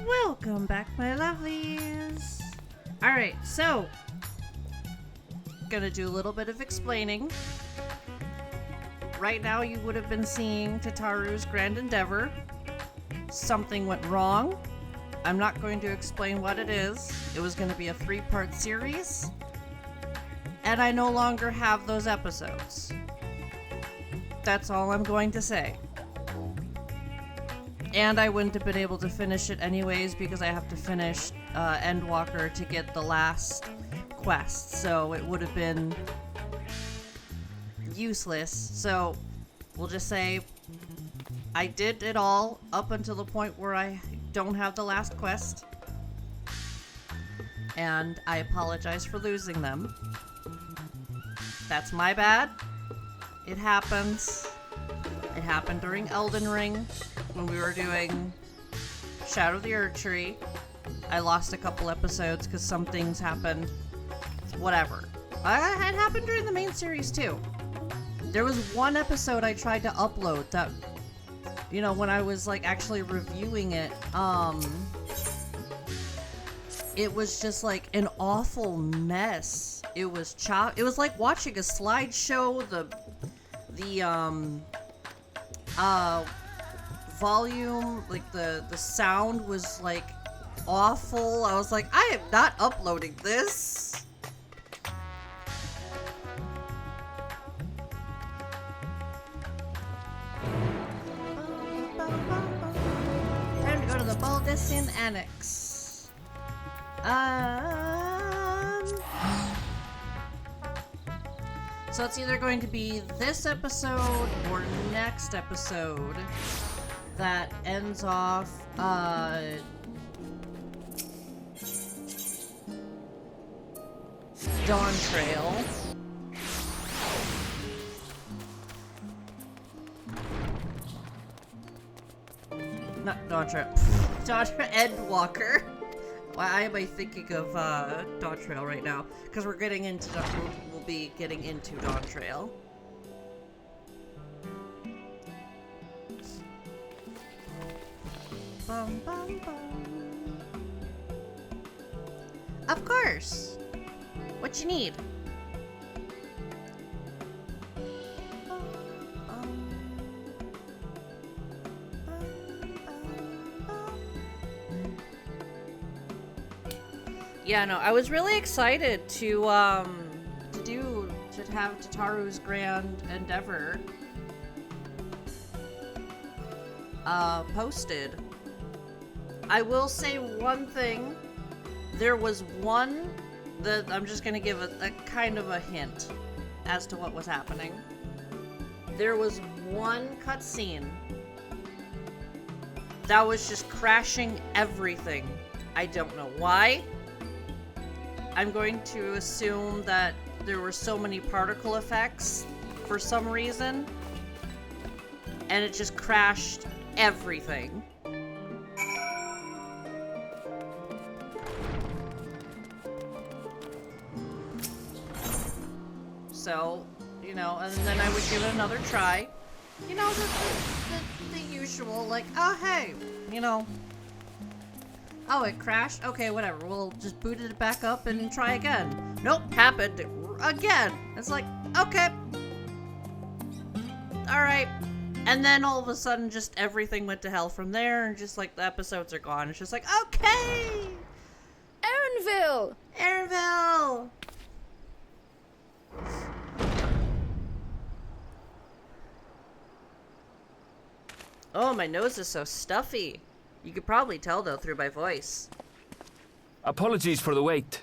Welcome back, my lovelies. Alright, so gonna do a little bit of explaining. Right now you would have been seeing Tataru's grand endeavor. Something went wrong. I'm not going to explain what it is. It was going to be a 3-part series, and I no longer have those episodes. That's all I'm going to say. And I wouldn't have been able to finish it anyways because I have to finish Endwalker to get the last quest, so it would have been useless. So we'll just say I did it all up until the point where I don't have the last quest, and I apologize for losing them. That's my bad. It happens. It happened during Elden Ring when we were doing Shadow of the Erdtree. I lost a couple episodes because some things happened. Whatever. It happened during the main series too. There was one episode I tried to upload that, you know, when I was like actually reviewing it, it was just like an awful mess. It was it was like watching a slideshow. The volume, like the sound was like awful. I was like, I am not uploading this. Time to go to the Baldessin Annex. So it's either going to be this episode or next episode that ends off, Dawn Trail. Not Dawn Trail. Dawn Trail, Endwalker. Why am I thinking of Dawn Trail right now? Because we're getting into we'll be getting into Dawn Trail. Bum, bum, bum. Of course. What you need? Yeah, no, I was really excited to have Tataru's grand endeavor posted. I will say one thing. There was one that I'm just gonna give a kind of a hint as to what was happening. There was one cutscene that was just crashing everything. I don't know why. I'm going to assume that there were so many particle effects for some reason, and it just crashed everything. So, you know, and then I would give it another try. You know, the usual, like, oh hey, you know, oh, it crashed? Okay, whatever. We'll just boot it back up and try again. Nope, happened again. It's like, okay. Alright. And then all of a sudden, just everything went to hell from there, and just like the episodes are gone. It's just like, okay! Erinville! Erinville! Oh, my nose is so stuffy. You could probably tell, though, through my voice. Apologies for the wait.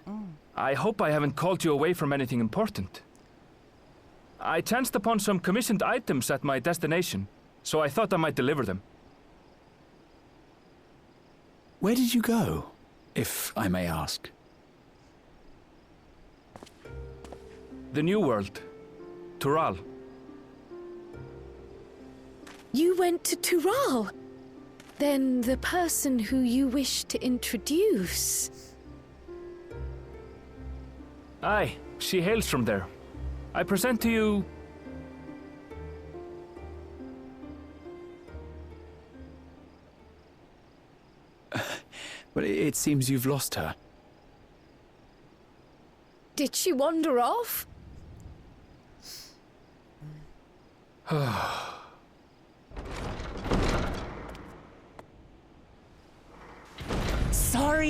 I hope I haven't called you away from anything important. I chanced upon some commissioned items at my destination, so I thought I might deliver them. Where did you go, if I may ask? The New World. Tural. You went to Tural? Then the person who you wish to introduce... Aye, she hails from there. I present to you... Well, it seems you've lost her. Did she wander off?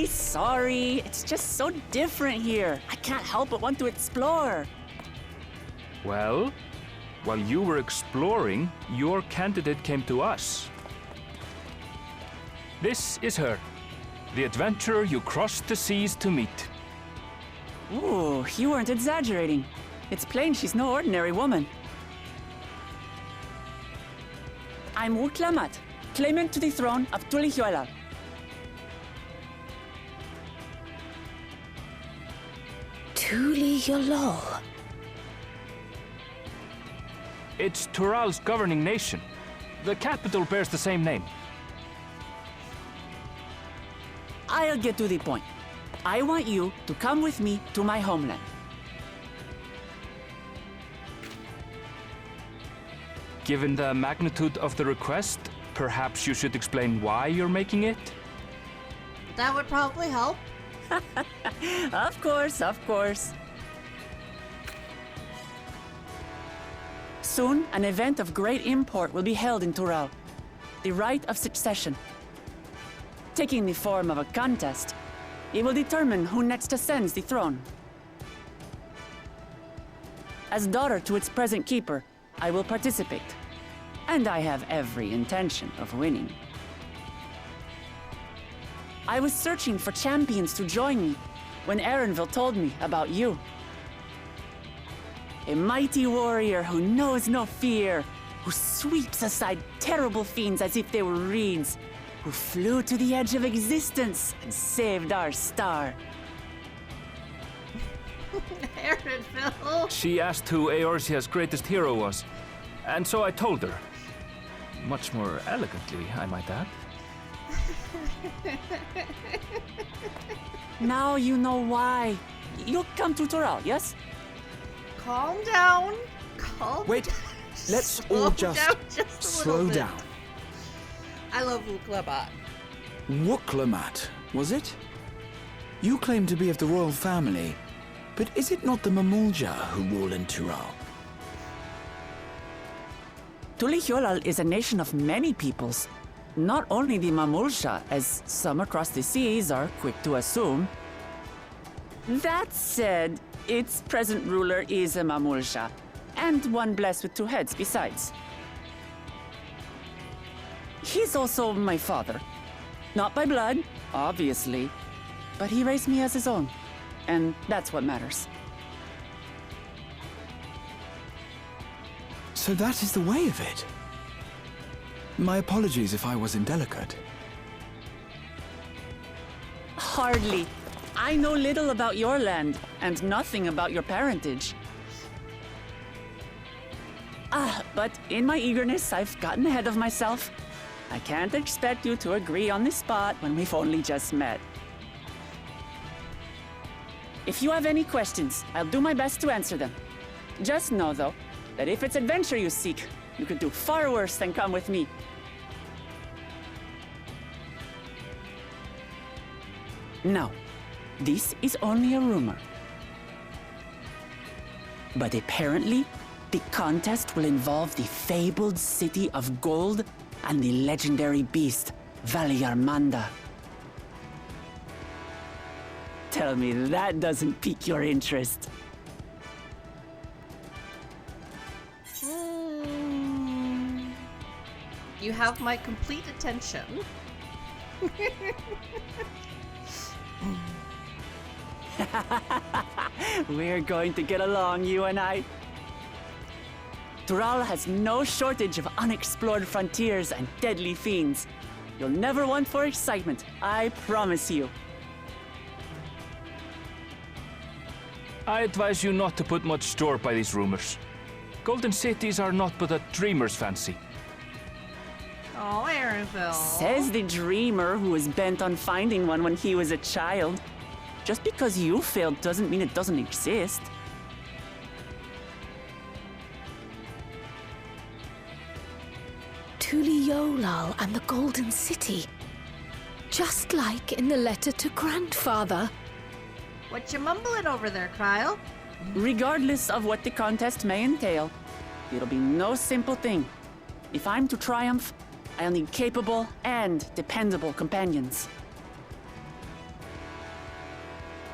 Sorry. It's just so different here. I can't help but want to explore. Well, while you were exploring, your candidate came to us. This is her, the adventurer you crossed the seas to meet. Ooh, you weren't exaggerating. It's plain she's no ordinary woman. I'm Uklamat, claimant to the throne of Tulihuela. Tulihuela. It's Tural's governing nation. The capital bears the same name. I'll get to the point. I want you to come with me to my homeland. Given the magnitude of the request, perhaps you should explain why you're making it? That would probably help. Of course. Soon, an event of great import will be held in Tural. The Rite of Succession. Taking the form of a contest, it will determine who next ascends the throne. As daughter to its present keeper, I will participate. And I have every intention of winning. I was searching for champions to join me when Erenville told me about you. A mighty warrior who knows no fear, who sweeps aside terrible fiends as if they were reeds, who flew to the edge of existence and saved our star. Erenville. She asked who Eorzea's greatest hero was, and so I told her. Much more elegantly, I might add. Now you know why. You'll come to Tural, yes? Calm down. Wait, let's Slow all down just just a slow little bit. down. I love Uklabat. Wuklamat, was it? You claim to be of the royal family, but is it not the Mamulja who rule in Tural? Tulihuela is a nation of many peoples. Not only the Mamulsha, as some across the seas are quick to assume. That said, its present ruler is a Mamulsha, and one blessed with two heads besides. He's also my father. Not by blood, obviously, but he raised me as his own, and that's what matters. So that is the way of it. My apologies if I was indelicate. Hardly. I know little about your land, and nothing about your parentage. But in my eagerness, I've gotten ahead of myself. I can't expect you to agree on the spot when we've only just met. If you have any questions, I'll do my best to answer them. Just know, though, that if it's adventure you seek, you could do far worse than come with me. Now, this is only a rumor. But apparently, the contest will involve the fabled city of gold and the legendary beast, Valyarmanda. Tell me that doesn't pique your interest. You have my complete attention. We're going to get along, you and I. Tural has no shortage of unexplored frontiers and deadly fiends. You'll never want for excitement, I promise you. I advise you not to put much store by these rumors. Golden cities are not but a dreamer's fancy. Oh, Erenville. Says the dreamer who was bent on finding one when he was a child. Just because you failed doesn't mean it doesn't exist. Tulihuela and the Golden City. just like in the letter to Grandfather. What you mumbling over there, Kryle? Regardless of what the contest may entail, it'll be no simple thing. If I'm to triumph, I'll need capable and dependable companions.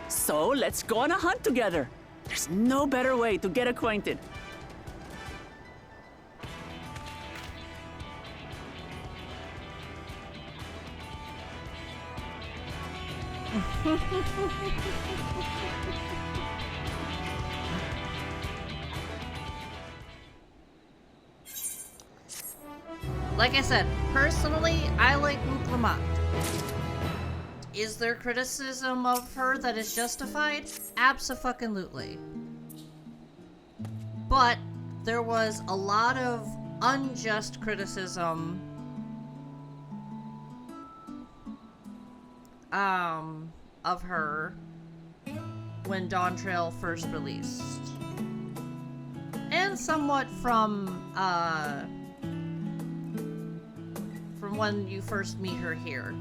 So let's go on a hunt together. There's no better way to get acquainted. Like I said, personally, I like Wuklamot. Is there criticism of her that is justified? Abso-fucking-lutely. But there was a lot of unjust criticism of her when Dawn Trail first released. And somewhat from when you first meet her here.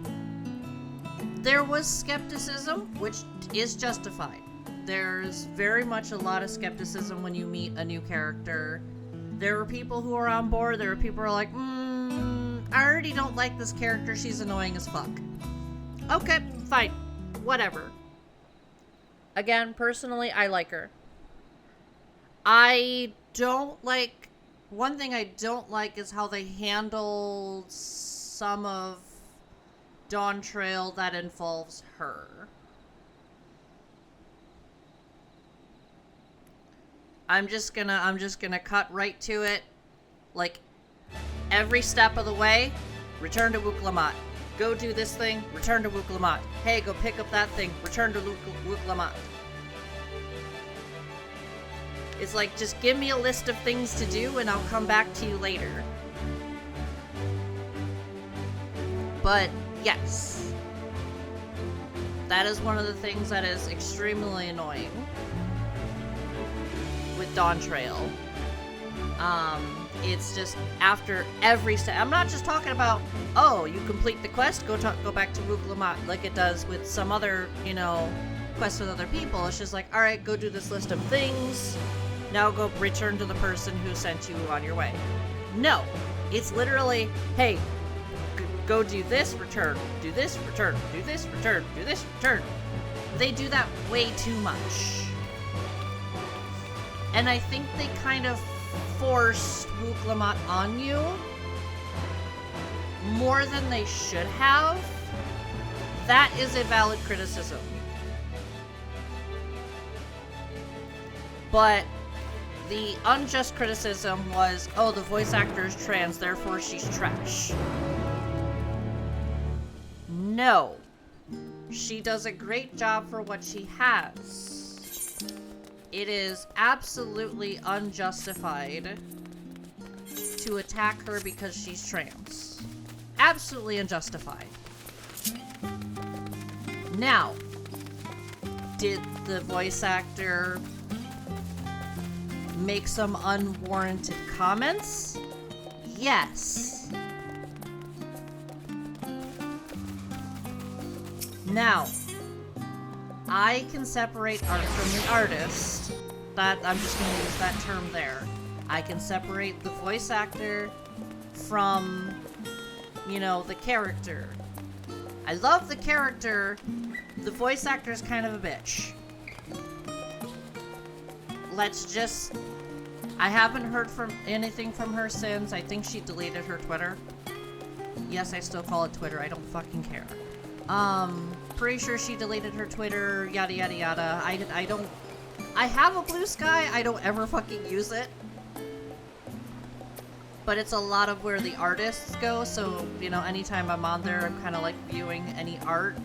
There was skepticism, which is justified. There's very much a lot of skepticism when you meet a new character. There are people who are on board, there are people who are like, I already don't like this character, she's annoying as fuck. Okay, fine. Whatever. Again, personally, I like her. One thing I don't like is how they handle some of Dawn Trail that involves her. I'm just gonna cut right to it. Like, every step of the way, return to Wuklamot. Go do this thing, return to Wuklamot. Hey, go pick up that thing, return to Wuklamot. It's like, just give me a list of things to do and I'll come back to you later. But, yes. That is one of the things that is extremely annoying with Dawn Trail. It's just after every step. I'm not just talking about, oh, you complete the quest, go back to Wuklamot, like it does with some other, quests with other people. It's just like, alright, go do this list of things. Now go return to the person who sent you on your way. No. It's literally, hey, go do this, return. Do this, return. Do this, return. Do this, return. They do that way too much. And I think they kind of forced Wuklamot on you more than they should have. That is a valid criticism. But the unjust criticism was, oh, the voice actor is trans, therefore she's trash. No. She does a great job for what she has. It is absolutely unjustified to attack her because she's trans. Absolutely unjustified. Now, did the voice actor make some unwarranted comments? Yes. Now, I can separate art from the artist. That, I'm just going to use that term there. I can separate the voice actor from, the character. I love the character. The voice actor is kind of a bitch. I haven't heard anything from her since. I think she deleted her Twitter. Yes, I still call it Twitter. I don't fucking care. Pretty sure she deleted her Twitter, yada yada yada. I have a Blue Sky, I don't ever fucking use it. But it's a lot of where the artists go, so, anytime I'm on there, I'm kind of like viewing any art.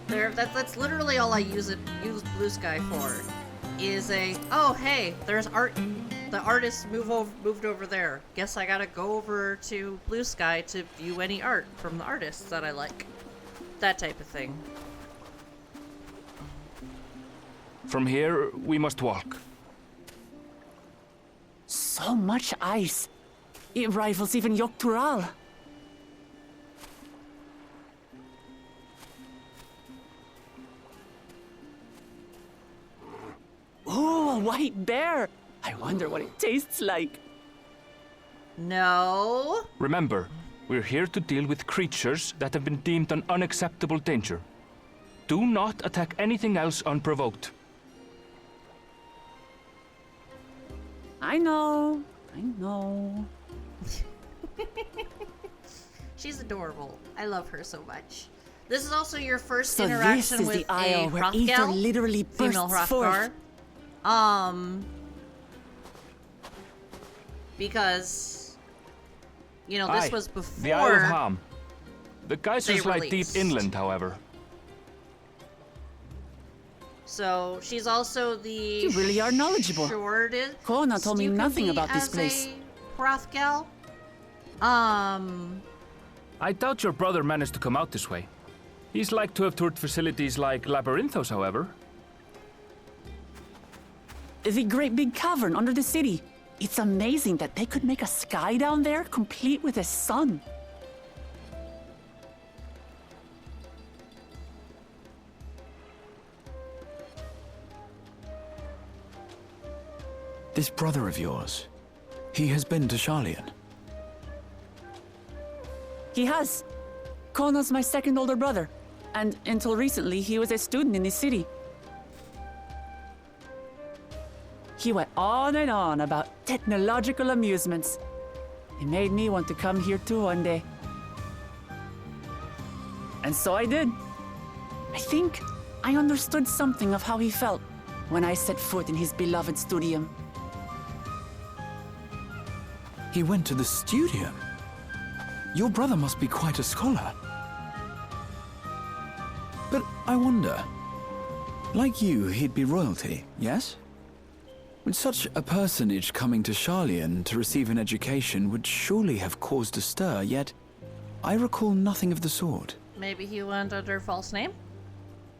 That's literally all I use Blue Sky for. Is oh hey, there's art, the artist moved over there. Guess I gotta go over to Blue Sky to view any art from the artists that I like. That type of thing. From here, we must walk. So much ice. It rivals even Yogg-Tural. white bear. I wonder what it tastes like. No. Remember, we're here to deal with creatures that have been deemed an unacceptable danger. Do not attack anything else unprovoked. I know. I know. She's adorable. I love her so much. This is also your first So interaction this is with the isle a where ether Hrothgar, literally female bursts forth. Hrothgar. Because, you know, this Aye, was before the Isle of Ham. The geysers they lie deep released. inland, however. So she's also the. You really are knowledgeable. Shortest. Kona told me you can nothing be about this as place. a Hrothgar. I doubt your brother managed to come out this way. He's like to have toured facilities like Labyrinthos, however. The great big cavern under the city. It's amazing that they could make a sky down there complete with a sun. This brother of yours, he has been to Sharlayan. He has. Kona's my second older brother, and until recently, he was a student in the city. He went on and on about technological amusements. It made me want to come here too one day. And so I did. I think I understood something of how he felt when I set foot in his beloved studium. He went to the studium? Your brother must be quite a scholar. But I wonder, like you, he'd be royalty, yes? With such a personage coming to Sharlayan to receive an education would surely have caused a stir, yet I recall nothing of the sort. Maybe he went under false name?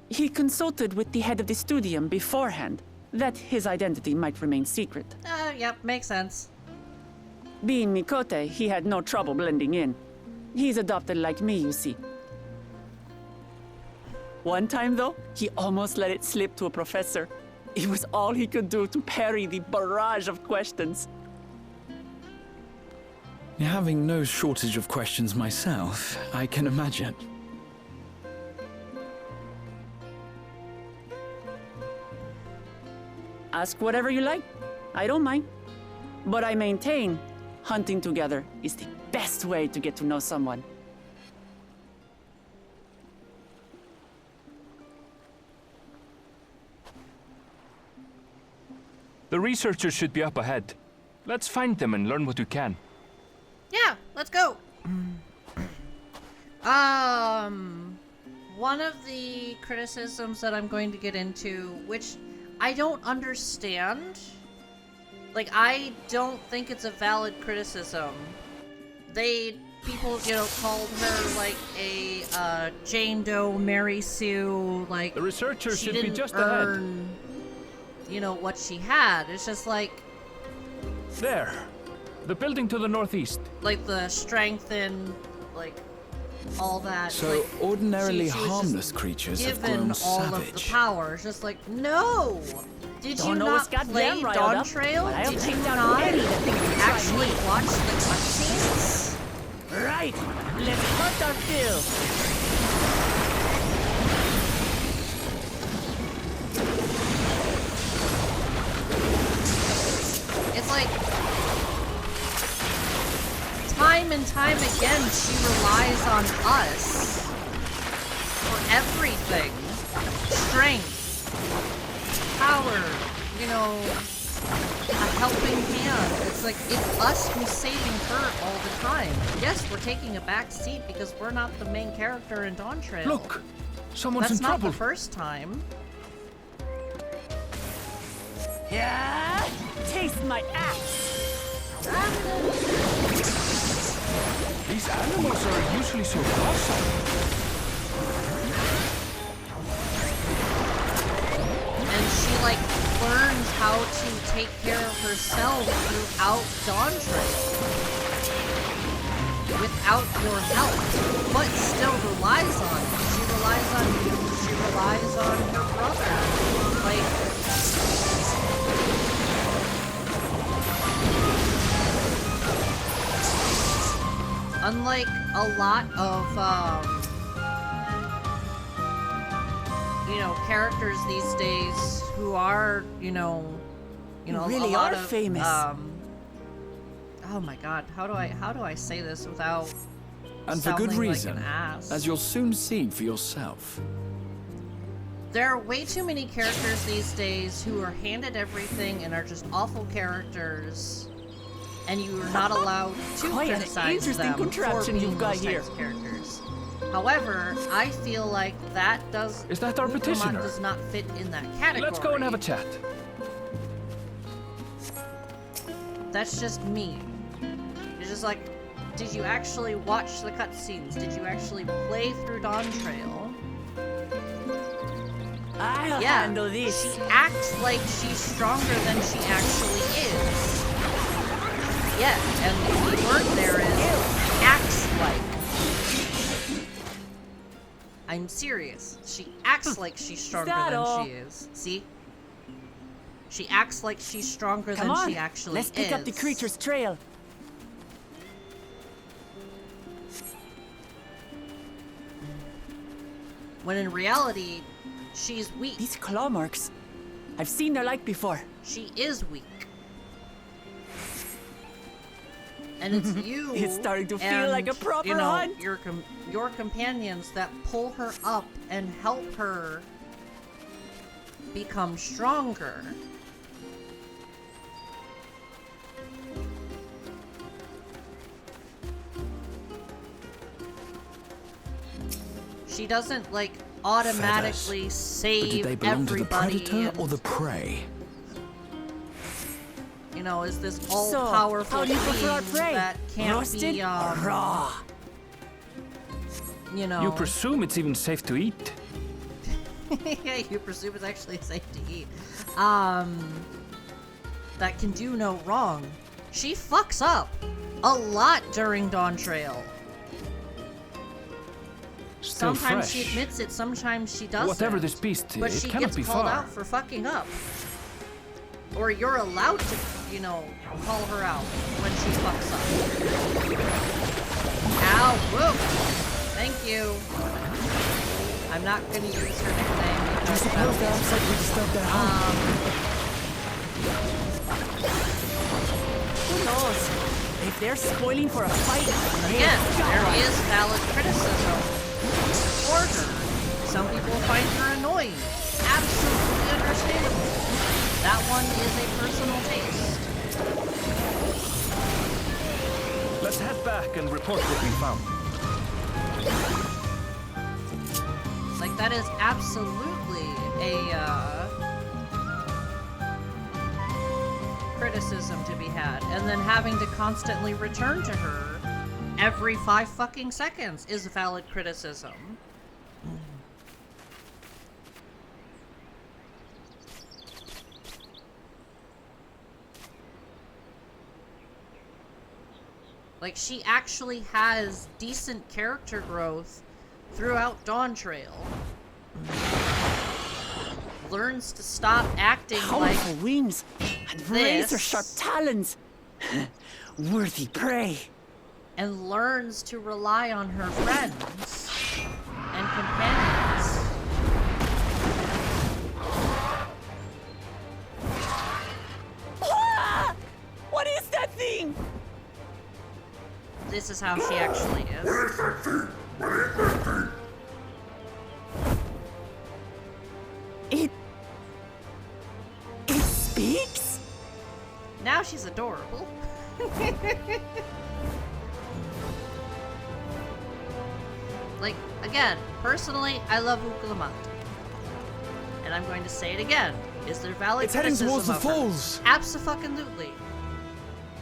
He consulted with the head of the studium beforehand, that his identity might remain secret. Yep, makes sense. Being Mikote, he had no trouble blending in. He's adopted like me, you see. One time, though, he almost let it slip to a professor. It was all he could do to parry the barrage of questions. Having no shortage of questions myself, I can imagine. Ask whatever you like. I don't mind. But I maintain hunting together is the best way to get to know someone. The researchers should be up ahead. Let's find them and learn what we can. Yeah, let's go. One of the criticisms that I'm going to get into, which I don't understand, like, I don't think it's a valid criticism. People, called her, like, a Jane Doe, Mary Sue, like, The researchers she should be didn't just ahead. earn, what she had. It's just like, There. The building to the northeast. like, the strength and, like, all that. So like, ordinarily she was just harmless creatures have given grown all of the savage. power. It's just like, no! Did Don't you know not what's got play them riled Dawn up, Trail? but I'll Did you take down not any that thinks to try actually me. watch the cutscenes? Right! Let's hunt our fill! It's like, time and time again, she relies on us for everything. Strength, power, a helping hand. It's like, it's us who's saving her all the time. Yes, we're taking a back seat because we're not the main character in Dawn Trail. Look! Someone's That's in not trouble. the first time. Yeah! Taste my axe! These animals are usually so docile. And she, like, learns how to take care of herself throughout Dawn Trail. Without your help. But still relies on it. She relies on you. She relies on her brother. Like, unlike a lot of, you know, characters these days who are, you know, really a lot are of, famous. Oh my god, how do I say this without And for good sounding reason, like an ass? as you'll soon see for yourself. There are way too many characters these days who are handed everything and are just awful characters, and you are not allowed to Quite an criticize interesting them for contraption being you've got those here. types of characters. However, I feel like that does. Is that our Uklama petitioner? does not fit in that category. Let's go and have a chat. That's just me. It's just like, did you actually watch the cutscenes? Did you actually play through Dawn Trail? I'll Yeah, handle this. she acts like she's stronger than she actually is. Yeah, and the key word there is acts like. I'm serious. She acts like she's stronger that than all? she is. See? She acts like she's stronger Come than on, she actually let's pick is. up the creature's trail. When in reality, she's weak. These claw marks. I've seen their like before. She is weak. And it's you. It's starting to feel and, like a proper you know, hunt. Your companions that pull her up and help her become stronger. She doesn't like automatically But save did they belong to the everybody. predator and, or the prey? you know, is this So, all-powerful how do you prefer our being prey? that can't Roasted be, or raw? you know. You presume it's even safe to eat. Yeah, you presume it's actually safe to eat. That can do no wrong. She fucks up a lot during Dawn Trail. Still Sometimes fresh. she admits it, sometimes she doesn't. Whatever this beast, But it she cannot gets be called far. out for fucking up. Or you're allowed to, you know, call her out when she fucks up. Ow, whoa! Thank you. I'm not gonna use her nickname I because suppose they're upset we disturbed their home. Who knows? If they're spoiling for a fight, again, there is valid criticism for her. Some people find her annoying. Absolutely understandable. That one is a personal taste. Let's head back and report what we found. Like, that is absolutely a, criticism to be had. And then having to constantly return to her every 5 fucking seconds is a valid criticism. Like, she actually has decent character growth throughout Dawn Trail. Learns to stop acting powerful like wings and razor-sharp this. talons. Worthy prey. and learns to rely on her friends and companions. Ah! What is that thing? This is how she actually is. It speaks? Now she's adorable. Like, again, personally, I love Uklamat. And I'm going to say it again. Is there valid It's heading criticism towards the of her? falls. Abso-fucking-lutely.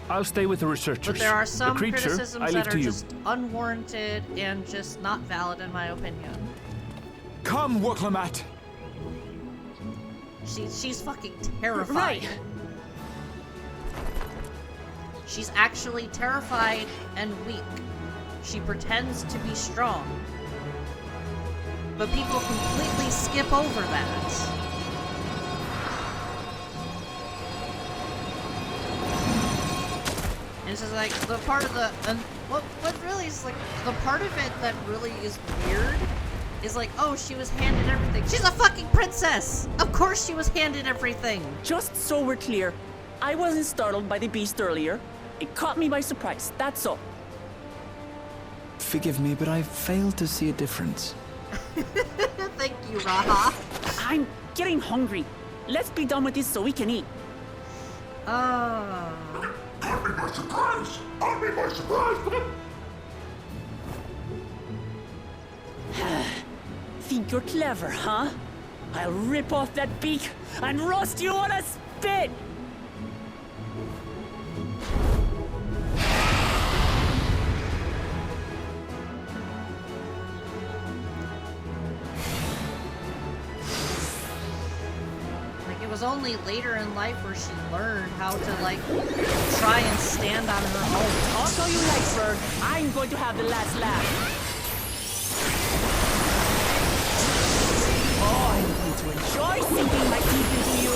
I'll stay with the researchers. But there are some the creature, criticisms I leave that are to you. just unwarranted and just not valid in my opinion. Come, Woklamat. She's fucking terrified. Right. She's actually terrified and weak. She pretends to be strong. But people completely skip over that. This is like the part of the and what really is like the part of it that really is weird is like, oh, she was handed everything. She's a fucking princess. Of course she was handed everything. Just so we're clear, I wasn't startled by the beast earlier. It caught me by surprise, that's all. Forgive me, but I failed to see a difference. Thank you, Raha. I'm getting hungry. Let's be done with this so we can eat. Caught me by surprise! Caught me by surprise! Think you're clever, huh? I'll rip off that beak and roast you on a spit! It was only later in life where she learned how to, like, try and stand on her own. Talk all you like, Bird. I'm going to have the last laugh. Oh, I'm going to enjoy sinking my teeth into you.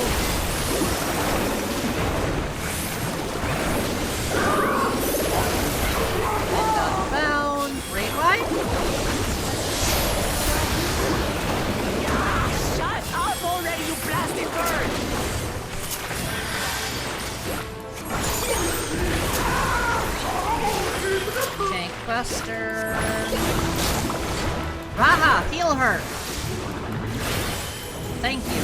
And unbound. Great white. Shut up already, you blasted bird! Tank Buster. Raha, heal her. Thank you.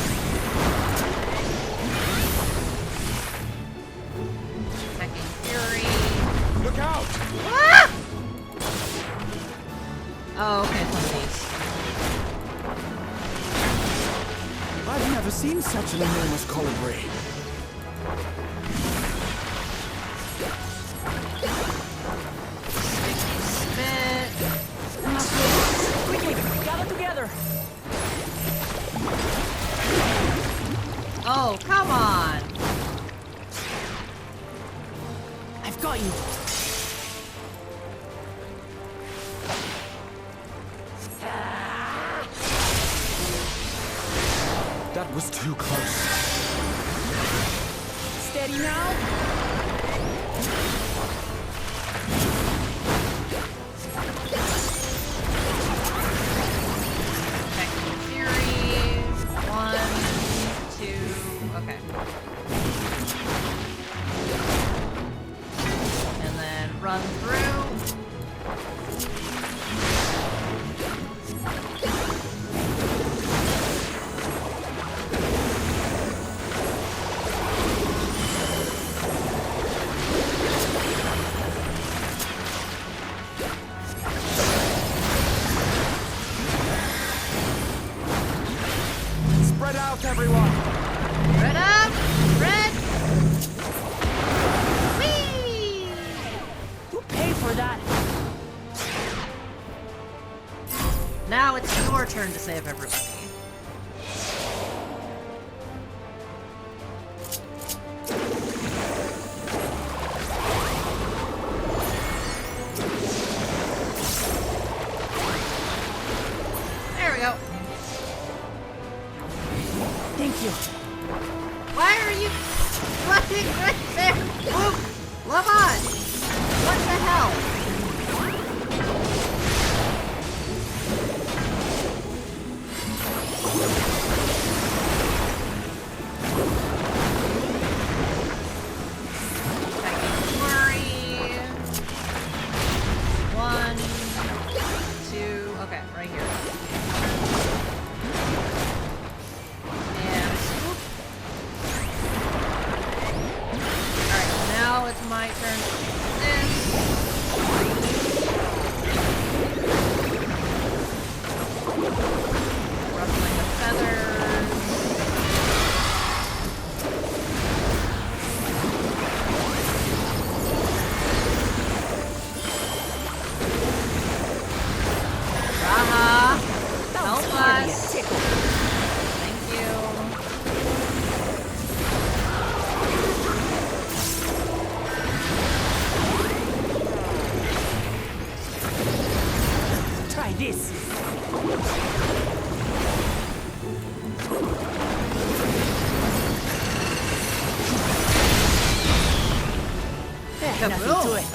Attacking Fury. Look out! Ah! Oh, okay, it's one of these. I've never seen such an enormous colibri. Sticky spit. Quickly, gather together! Oh, come on. I've got you. That was too close. Steady now. Attacking Fury. 1, 2. Okay. And then run through. Spread out, everyone! Red up! Red! Whee! Who paid for that? Now it's your turn to save everybody. There we go. Thank you. Why are you running right there? Whoop! Lamont! What the hell? Attacking Flurry. 1, 2. Okay, right here. And swoop. Alright, now it's my turn to do this. nothing to it.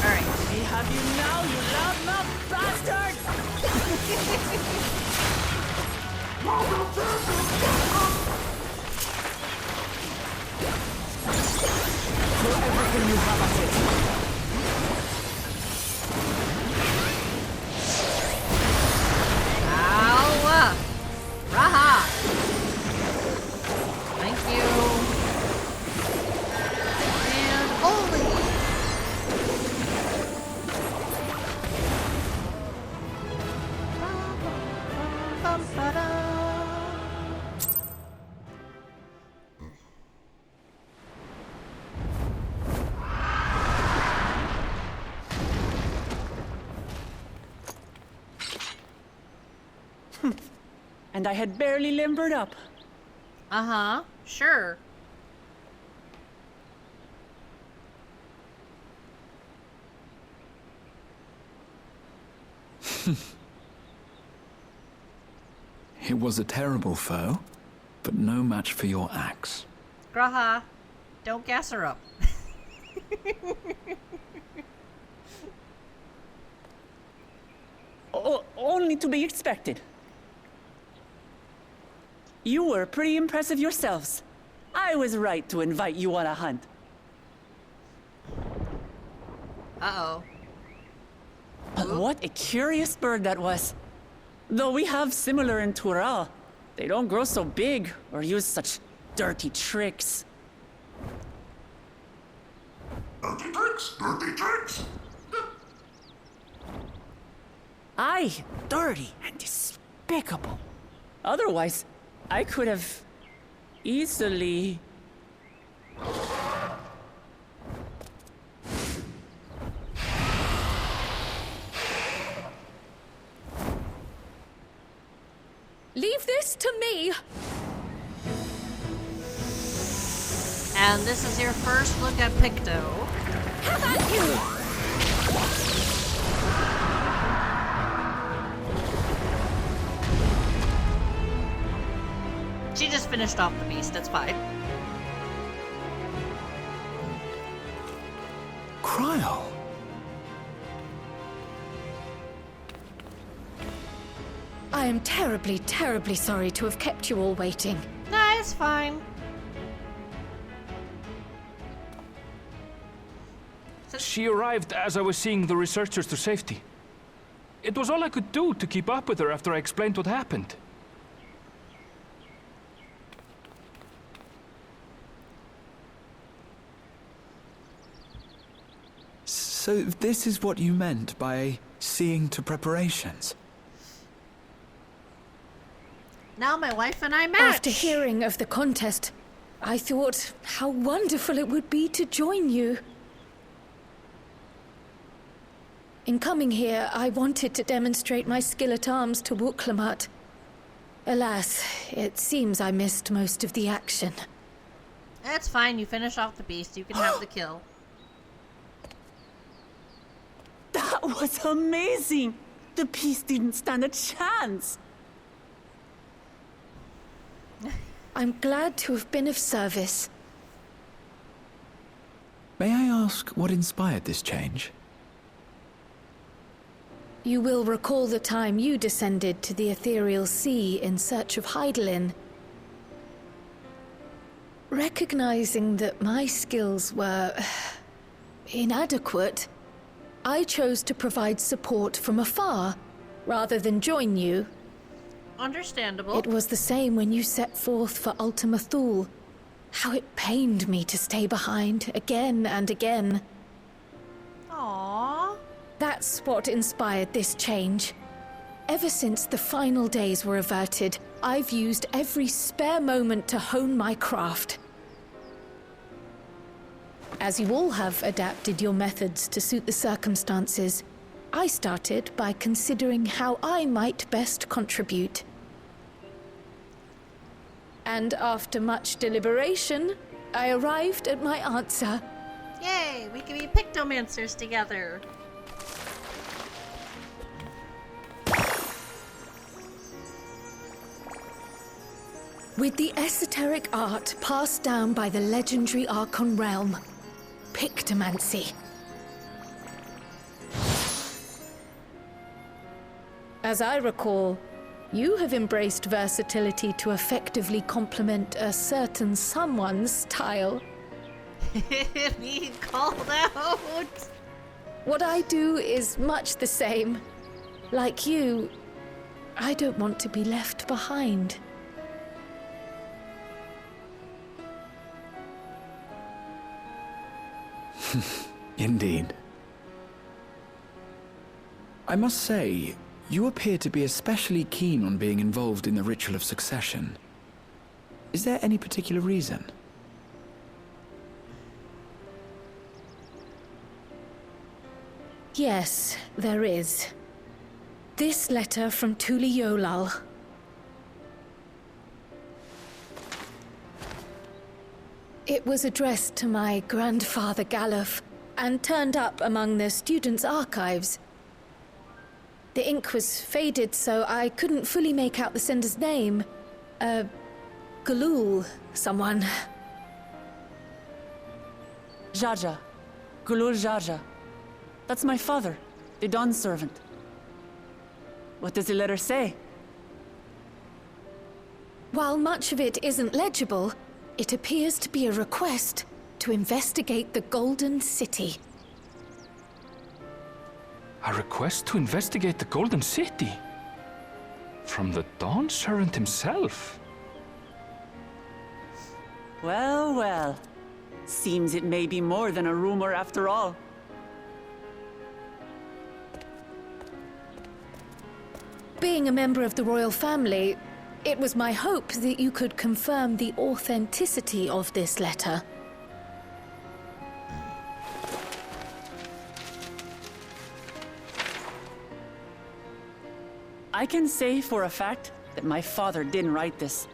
Alright. We have you now, you loudmouth bastard! Throw everything you have at it. Ow! Raha! Thank you. And holy! Bum-ba-da. And I had barely limbered up. Uh-huh. Sure. It was a terrible foe, but no match for your axe. Graha, don't gas her up. Only to be expected. You were pretty impressive yourselves. I was right to invite you on a hunt. Uh-oh. But what a curious bird that was. Though we have similar in Tural, they don't grow so big or use such dirty tricks. Dirty tricks, dirty tricks. Aye, dirty and despicable. Otherwise, I could have easily... Leave this to me! And this is your first look at Picto. How about you? She just finished off the beast, it's fine. Cryle! I am terribly, terribly sorry to have kept you all waiting. Nah, it's fine. She arrived as I was seeing the researchers to safety. It was all I could do to keep up with her after I explained what happened. So this is what you meant by seeing to preparations? Now my wife and I match. After hearing of the contest, I thought how wonderful it would be to join you. In coming here, I wanted to demonstrate my skill at arms to Wooklamat. Alas, it seems I missed most of the action. That's fine, you finish off the beast, you can have the kill. That was amazing! The beast didn't stand a chance! I'm glad to have been of service. May I ask what inspired this change? You will recall the time you descended to the ethereal sea in search of Heidelin. Recognizing that my skills were inadequate, I chose to provide support from afar, rather than join you. Understandable. It was the same when you set forth for Ultima Thule. How it pained me to stay behind, again and again. Aww. That's what inspired this change. Ever since the final days were averted, I've used every spare moment to hone my craft. As you all have adapted your methods to suit the circumstances, I started by considering how I might best contribute. And after much deliberation, I arrived at my answer. Yay, we can be pictomancers together. With the esoteric art passed down by the legendary Archon realm, Pictomancy. As I recall, you have embraced versatility to effectively complement a certain someone's style. Being called out. What I do is much the same. Like you, I don't want to be left behind. Indeed. I must say, you appear to be especially keen on being involved in the ritual of succession. Is there any particular reason? Yes, there is. This letter from Tuli Yolal. It was addressed to my grandfather Galuf and turned up among the students' archives. The ink was faded, so I couldn't fully make out the sender's name. Galul, someone. Jaja. Gulul Jaja. That's my father, the Dawn servant. What does the letter say? While much of it isn't legible, it appears to be a request to investigate the Golden City. A request to investigate the Golden City? From the Dawn Servant himself? Well, well. Seems it may be more than a rumor after all. Being a member of the royal family, it was my hope that you could confirm the authenticity of this letter. I can say for a fact that my father didn't write this.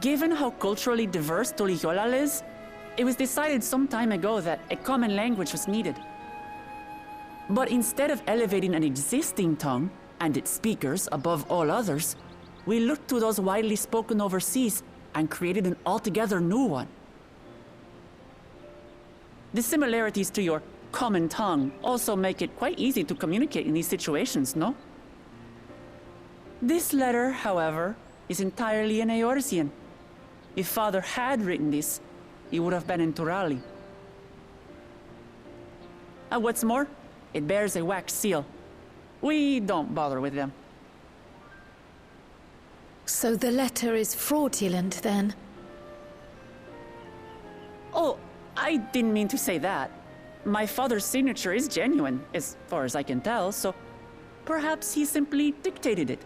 Given how culturally diverse Toliholal is, it was decided some time ago that a common language was needed. But instead of elevating an existing tongue and its speakers above all others, we looked to those widely spoken overseas and created an altogether new one. The similarities to your common tongue also make it quite easy to communicate in these situations, no? This letter, however, is entirely in Eorzean. If Father had written this, he would have been in Turali. And what's more, it bears a wax seal. We don't bother with them. So the letter is fraudulent, then? Oh, I didn't mean to say that. My father's signature is genuine, as far as I can tell, so perhaps he simply dictated it.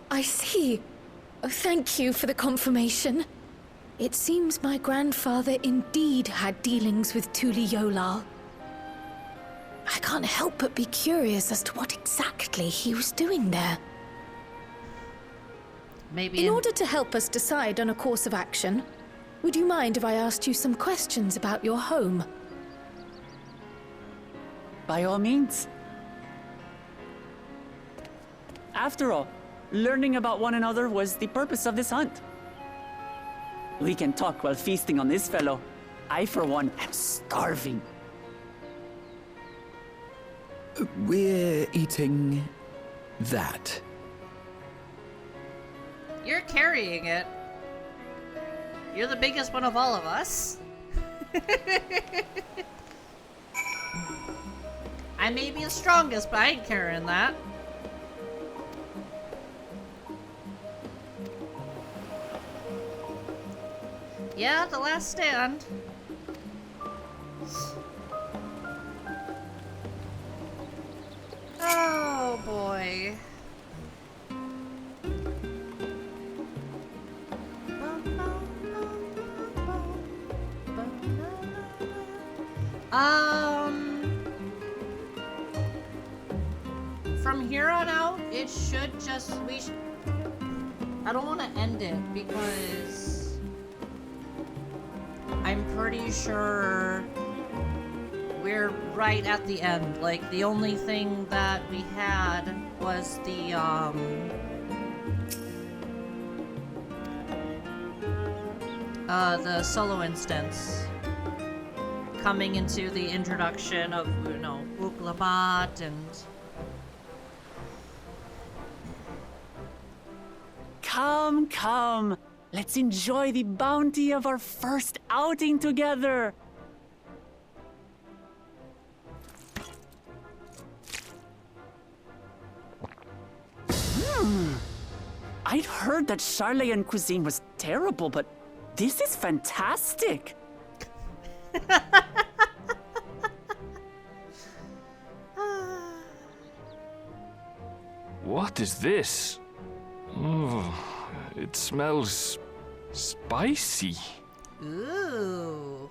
I see. Oh, thank you for the confirmation. It seems my grandfather indeed had dealings with Tuli Yolal. I can't help but be curious as to what exactly he was doing there. Maybe In order to help us decide on a course of action, would you mind if I asked you some questions about your home? By all means. After all, learning about one another was the purpose of this hunt. We can talk while feasting on this fellow. I, for one, am starving. We're eating that. You're carrying it. You're the biggest one of all of us. I may be the strongest, but I ain't carrying that. Yeah, the last stand. Oh boy. From here on out, it should just, I don't want to end it because I'm pretty sure we're right at the end. Like, the only thing that we had was the solo instance. Coming into the introduction of, you know, Uklabat and... Come, come. Let's enjoy the bounty of our first outing together. I'd heard that Charlayan cuisine was terrible, but this is fantastic. What is this? Oh, it smells spicy. Ooh.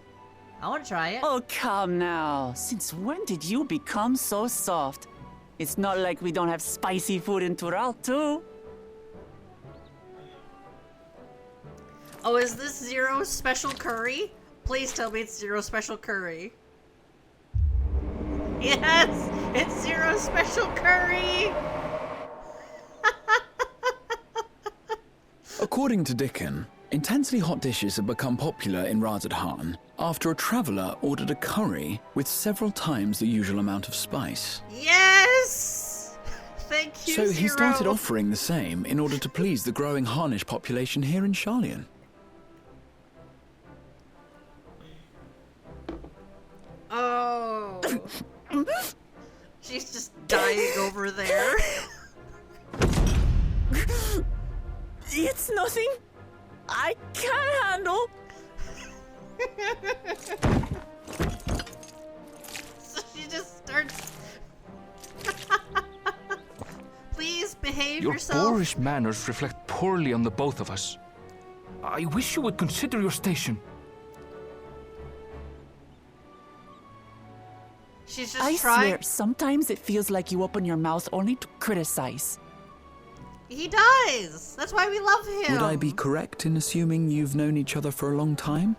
I want to try it. Oh, come now. Since when did you become so soft? It's not like we don't have spicy food in Tural, too. Oh, is this Zero special curry? Please tell me it's Zero special curry. Yes! It's Zero special curry! According to Dickon, intensely hot dishes have become popular in Razadhan after a traveller ordered a curry with several times the usual amount of spice. Yes! Thank you, So he Zero. started offering the same in order to please the growing Harnish population here in Charlian. Oh. She's just dying over there. It's nothing I can't handle. So she just starts... Please behave Your yourself. boorish manners reflect poorly on the both of us. I wish you would consider your station. She's just I trying... swear, sometimes it feels like you open your mouth only to criticize. He does! That's why we love him! Would I be correct in assuming you've known each other for a long time?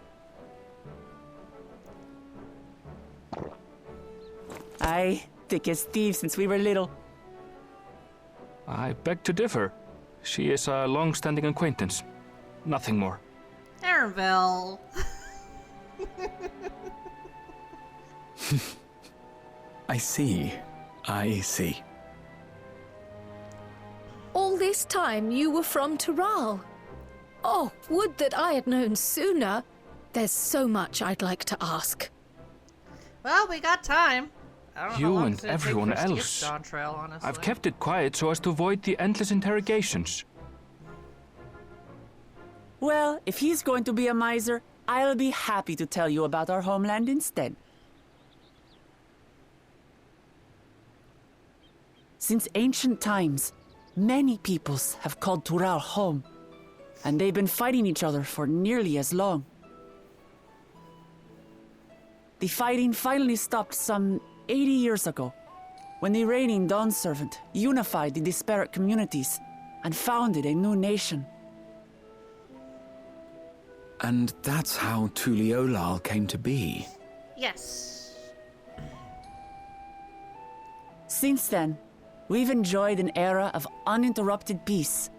Aye, thick as thieves since we were little. I beg to differ. She is a long-standing acquaintance. Nothing more. Arabelle. I see. I see. All this time you were from Tural. Oh, would that I had known sooner. There's so much I'd like to ask. Well, we got time. I don't know You how long and it's gonna take everyone for us to get else. to Dawn Trail, honestly. I've kept it quiet so as to avoid the endless interrogations. Well, if he's going to be a miser, I'll be happy to tell you about our homeland instead. Since ancient times, many peoples have called Tural home, and they've been fighting each other for nearly as long. The fighting finally stopped some 80 years ago, when the reigning Dawn Servant unified the disparate communities and founded a new nation. And that's how Tuliolal came to be. Yes. Since then, we've enjoyed an era of uninterrupted peace.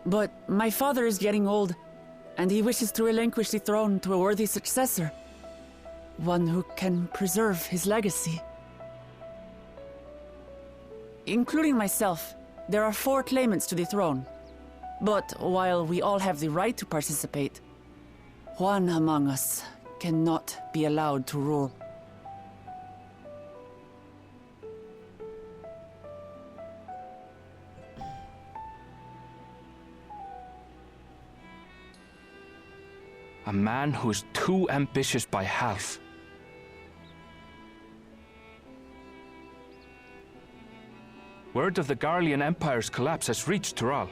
But my father is getting old, and he wishes to relinquish the throne to a worthy successor. One who can preserve his legacy. Including myself, there are 4 claimants to the throne. But while we all have the right to participate, one among us cannot be allowed to rule. A man who is too ambitious by half. Word of the Garlean Empire's collapse has reached Tural.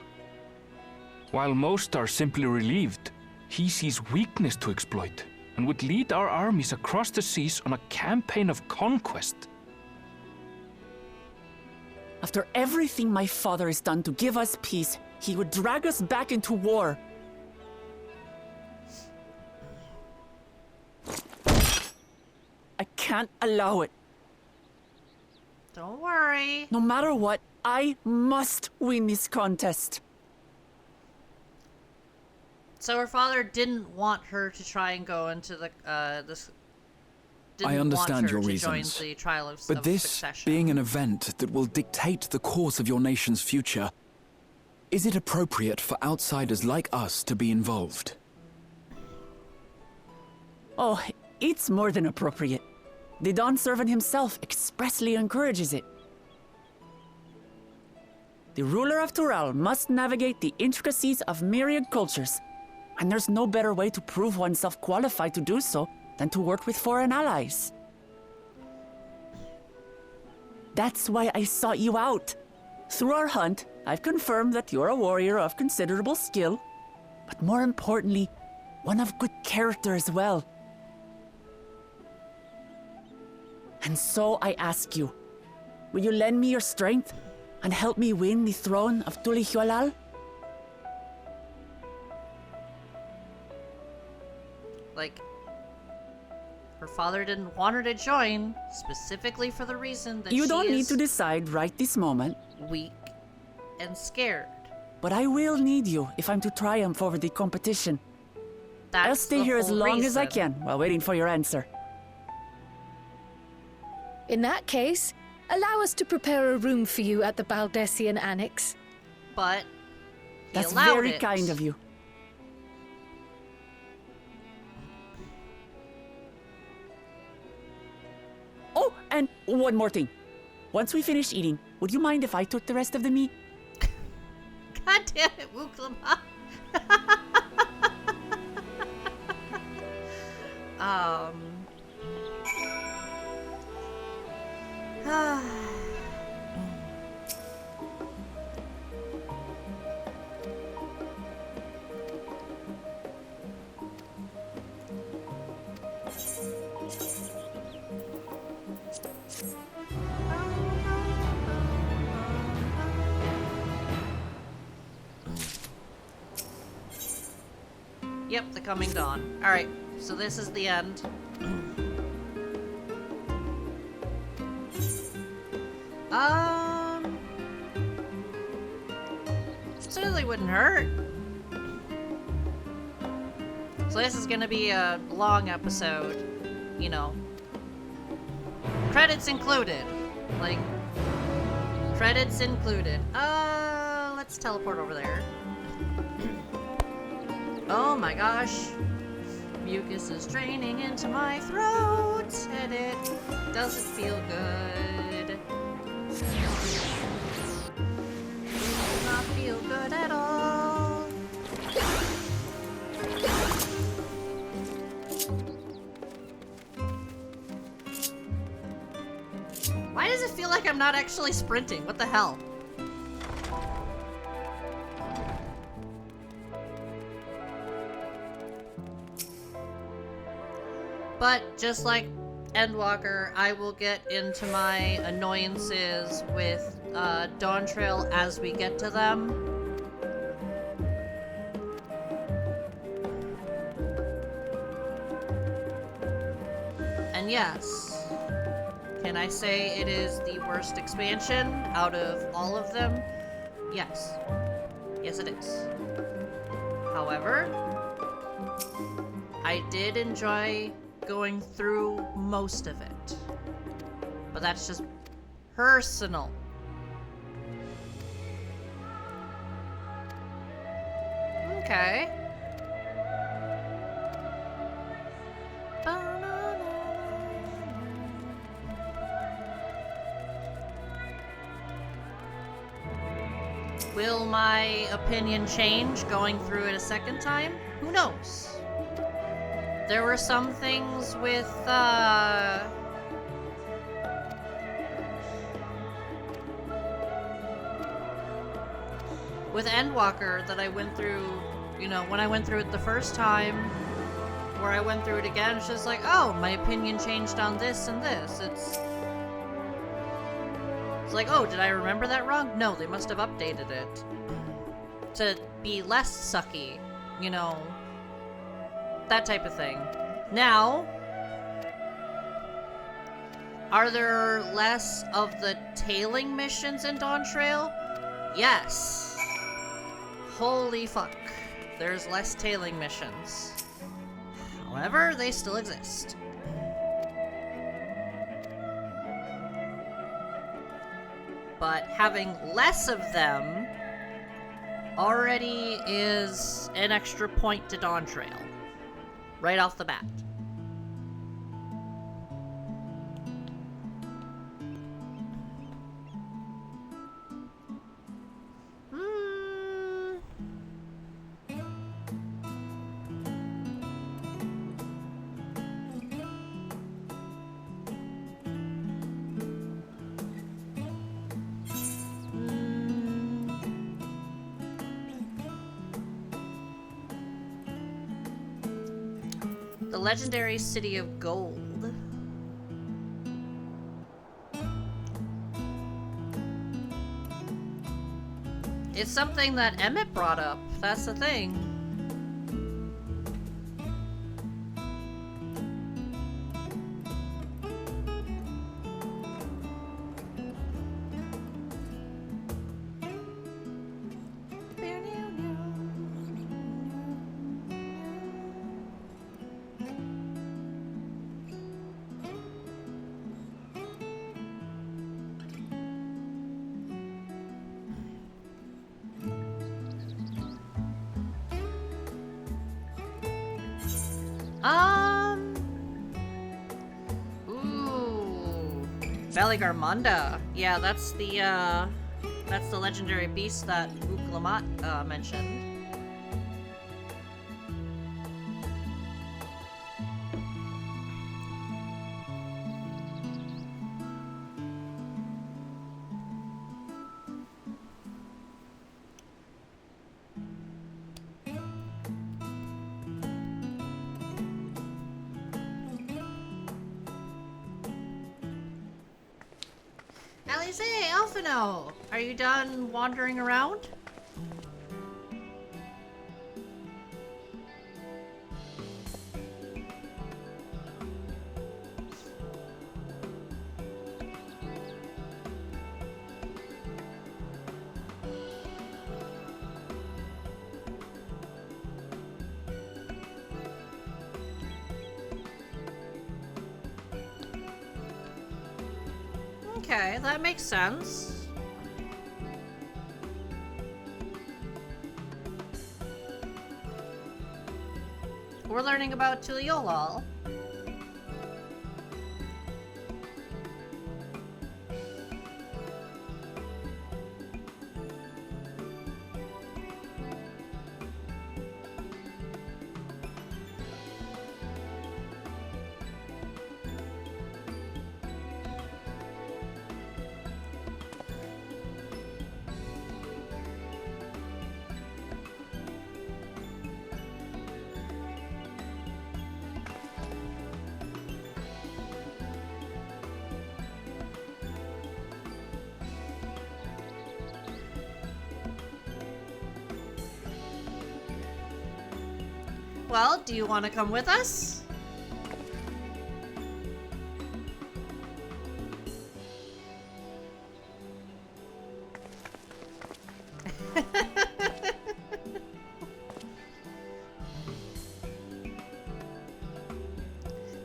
While most are simply relieved, he sees weakness to exploit and would lead our armies across the seas on a campaign of conquest. After everything my father has done to give us peace, he would drag us back into war. can't allow it. Don't worry. No matter what, I must win this contest. So her father didn't want her to try and go into the this. Didn't I understand want her your to reasons. join the trial of, But of this succession. being an event that will dictate the course of your nation's future, is it appropriate for outsiders like us to be involved? Oh, it's more than appropriate. The Dawn Servant himself expressly encourages it. The ruler of Tural must navigate the intricacies of myriad cultures, and there's no better way to prove oneself qualified to do so than to work with foreign allies. That's why I sought you out. Through our hunt, I've confirmed that you're a warrior of considerable skill, but more importantly, one of good character as well. And so I ask you, will you lend me your strength and help me win the throne of Tulihualal? Like, her father didn't want her to join, specifically for the reason that You she don't need is to decide right this moment, weak and scared. but I will need you if I'm to triumph over the competition. That's I'll stay the here as whole long as I reason. can while waiting for your answer. In that case, allow us to prepare a room for you at the Baldessian Annex. But he That's allowed very it. kind of you. Oh, and one more thing. Once we finish eating, would you mind if I took the rest of the meat? God damn it, Wuklama. Yep, the coming dawn. Alright, so this is the end. Certainly wouldn't hurt. So this is gonna be a long episode, you know. Credits included. Like, credits included. Let's teleport over there. Oh my gosh. Mucus is draining into my throat, and it doesn't feel good. Does not feel good at all. Why does it feel like I'm not actually sprinting? What the hell? But just like Endwalker, I will get into my annoyances with Dawn Trail as we get to them. And yes, can I say it is the worst expansion out of all of them? Yes. Yes, it is. However, I did enjoy going through most of it. But that's just personal. Okay. Will my opinion change going through it a second time? Who knows? There were some things with Endwalker that I went through, you know, when I went through it the first time, where I went through it again, it's just like, oh, my opinion changed on this and this. It's like, oh, did I remember that wrong? No, they must have updated it to be less sucky, you know, that type of thing. Now, Are there less of the tailing missions in Dawn Trail? Yes. Holy fuck. There's less tailing missions. However, they still exist. But having less of them already is an extra point to Dawn Trail. Right off the bat. The legendary City of Gold. It's something that Emmett brought up. That's the thing. Ooh. Belligarmonda. Yeah, that's the legendary beast that Uklamat mentioned. Alice, Alphino, are you done wandering around? Okay, that makes sense. We're learning about Tuliolal. Well, do you want to come with us?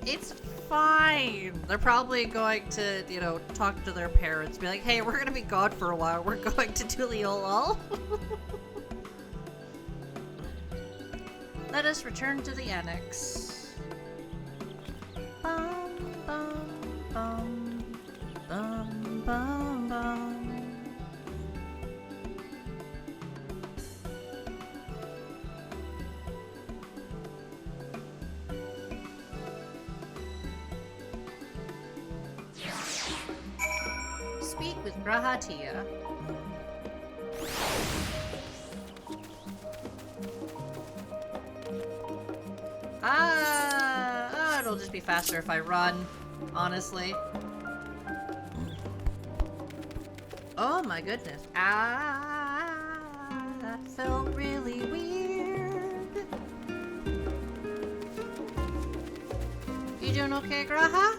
It's fine. They're probably going to, you know, talk to their parents, be like, hey, we're gonna be gone for a while. We're going to Tuliolal. Let us return to the annex. Bum, bum, bum, bum, bum, bum. Speak with Grahatia. It'll just be faster if I run, honestly. Oh my goodness. That felt really weird. You doing okay, Graha?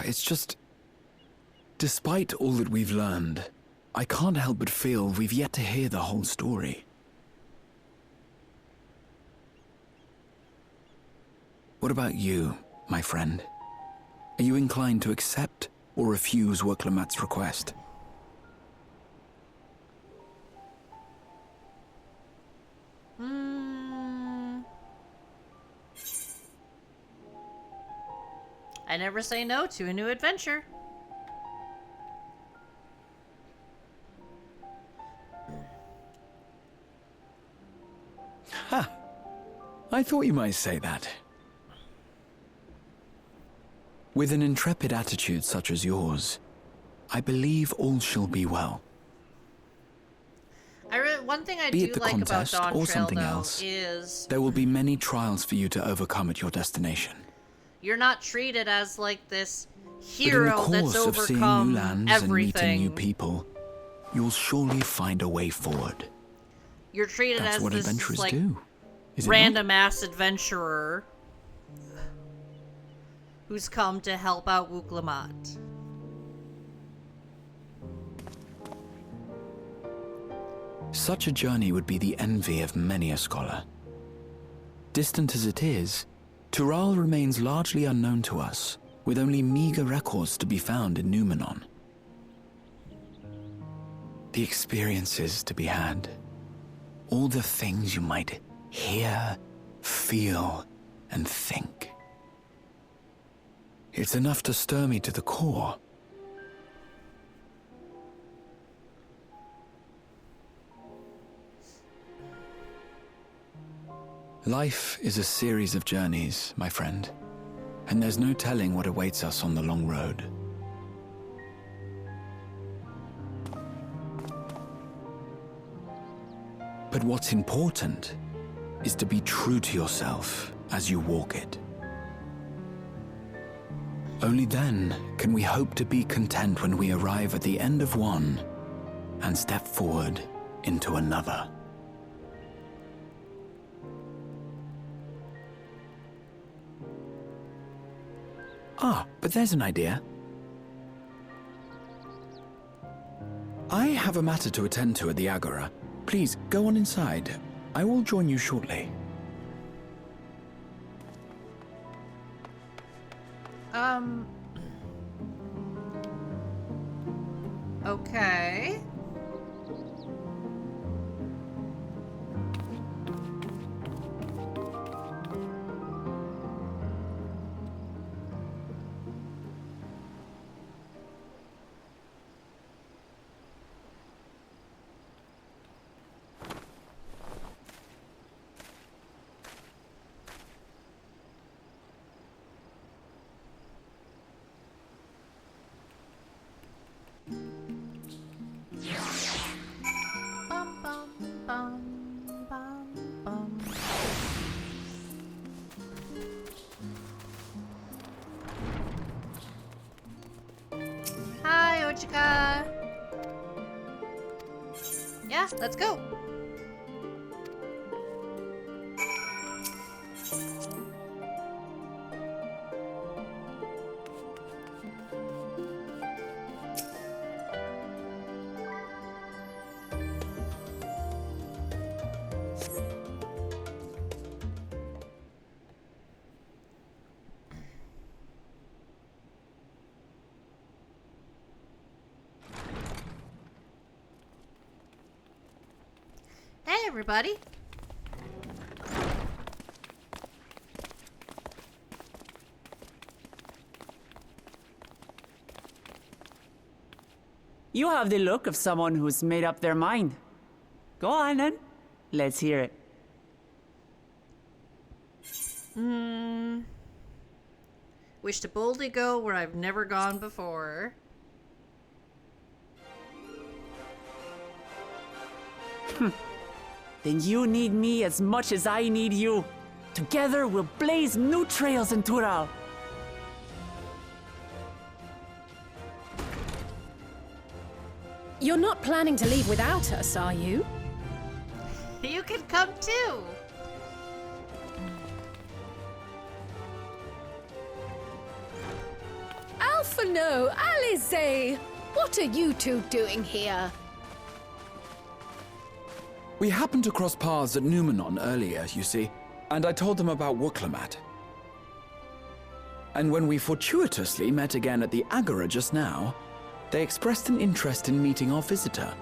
It's just... Despite all that we've learned, I can't help but feel we've yet to hear the whole story. What about you, my friend? Are you inclined to accept or refuse Wurklamat's request? I never say no to a new adventure. Ha! I thought you might say that. With an intrepid attitude such as yours, I believe all shall be well. One thing I Be do it the like about contest Dawn or Trail, something though, else, is there will be many trials for you to overcome at your destination. you're not treated as like this But in the hero that's course of seeing new overcome lands and meeting everything. new people, you'll surely find a way forward. You're treated That's as what this adventurers like do, is it random ass adventurer who's come to help out Wurklamat. Such a journey would be the envy of many a scholar. Distant as it is, Tural remains largely unknown to us, with only meager records to be found in Numenon. The experiences to be had, all the things you might hear, feel, and think. It's enough to stir me to the core. Life is a series of journeys, my friend, and there's no telling what awaits us on the long road. But what's important is to be true to yourself as you walk it. Only then can we hope to be content when we arrive at the end of one and step forward into another. Ah, but there's an idea. I have a matter to attend to at the Agora. Please, go on inside. I will join you shortly. Okay. Bum, bum, bum, bum, bum. Hi, Ochika. Yeah, let's go. Hey, everybody. You have the look of someone who's made up their mind. Go on then. Let's hear it. Wish to boldly go where I've never gone before. Then you need me as much as I need you. Together we'll blaze new trails in Tural. You're not planning to leave without us, are you? You can come too. Alpha no, Alice! What are you two doing here? We happened to cross paths at Numenon earlier, you see, and I told them about Wooklamat. And when we fortuitously met again at the Agora just now, they expressed an interest in meeting our visitor.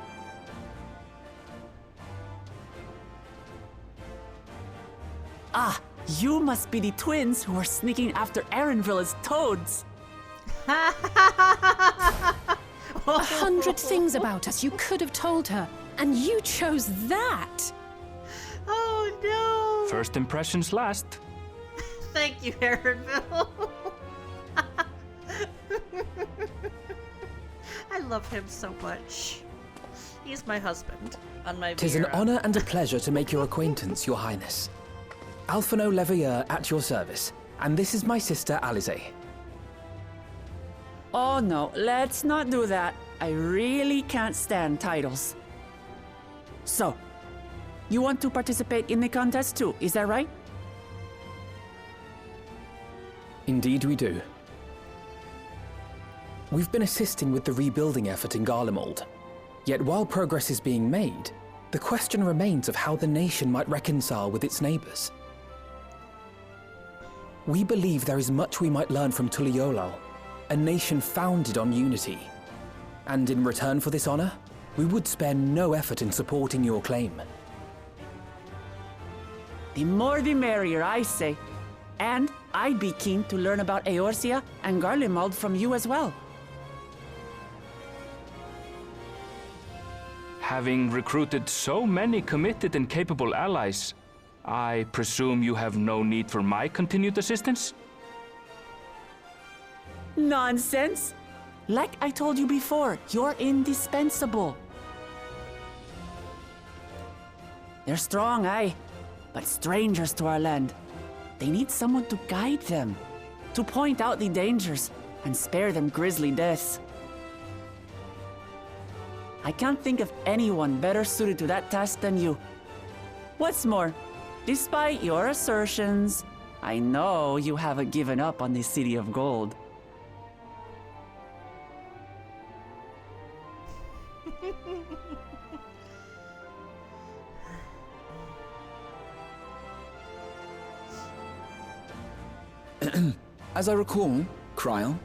Ah, you must be the twins who are sneaking after Erenville as toads. 100 things about us you could have told her, and you chose that! Oh no! First impressions last. Thank you, Erenville. I love him so much. He's my husband on my Tis an Vera. honor and a pleasure to make your acquaintance, Your Highness. Alphino Leveilleur at your service, and this is my sister Alize. Oh no, let's not do that. I really can't stand titles. So, you want to participate in the contest too, is that right? Indeed we do. We've been assisting with the rebuilding effort in Garlemald. Yet while progress is being made, the question remains of how the nation might reconcile with its neighbors. We believe there is much we might learn from Tuliolal, a nation founded on unity. And in return for this honor, we would spare no effort in supporting your claim. The more the merrier, I say. And I'd be keen to learn about Eorzea and Garlemald from you as well. Having recruited so many committed and capable allies, I presume you have no need for my continued assistance? Nonsense! Like I told you before, you're indispensable. They're strong, aye, but strangers to our land. They need someone to guide them, to point out the dangers, and spare them grisly deaths. I can't think of anyone better suited to that task than you. What's more, despite your assertions, I know you haven't given up on the City of Gold. As I recall, Kryl,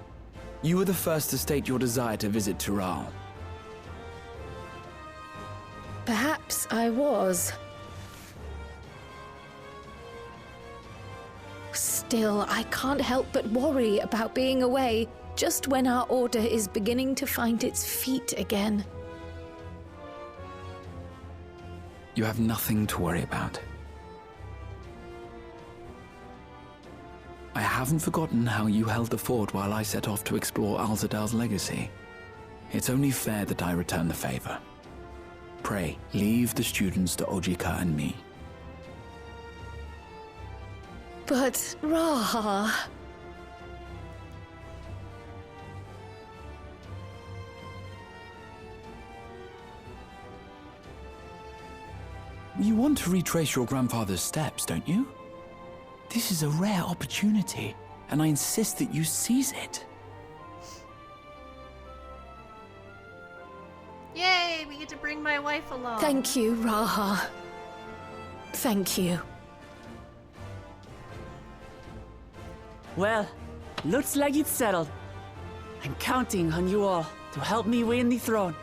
you were the first to state your desire to visit Tural. Perhaps I was. Still, I can't help but worry about being away just when our order is beginning to find its feet again. You have nothing to worry about. I haven't forgotten how you held the fort while I set off to explore Alzadal's legacy. It's only fair that I return the favor. Pray, leave the students to Ojika and me. But, Raha... You want to retrace your grandfather's steps, don't you? This is a rare opportunity, and I insist that you seize it. Yay, we get to bring my wife along. Thank you, Raha. Thank you. Well, looks like it's settled. I'm counting on you all to help me win the throne.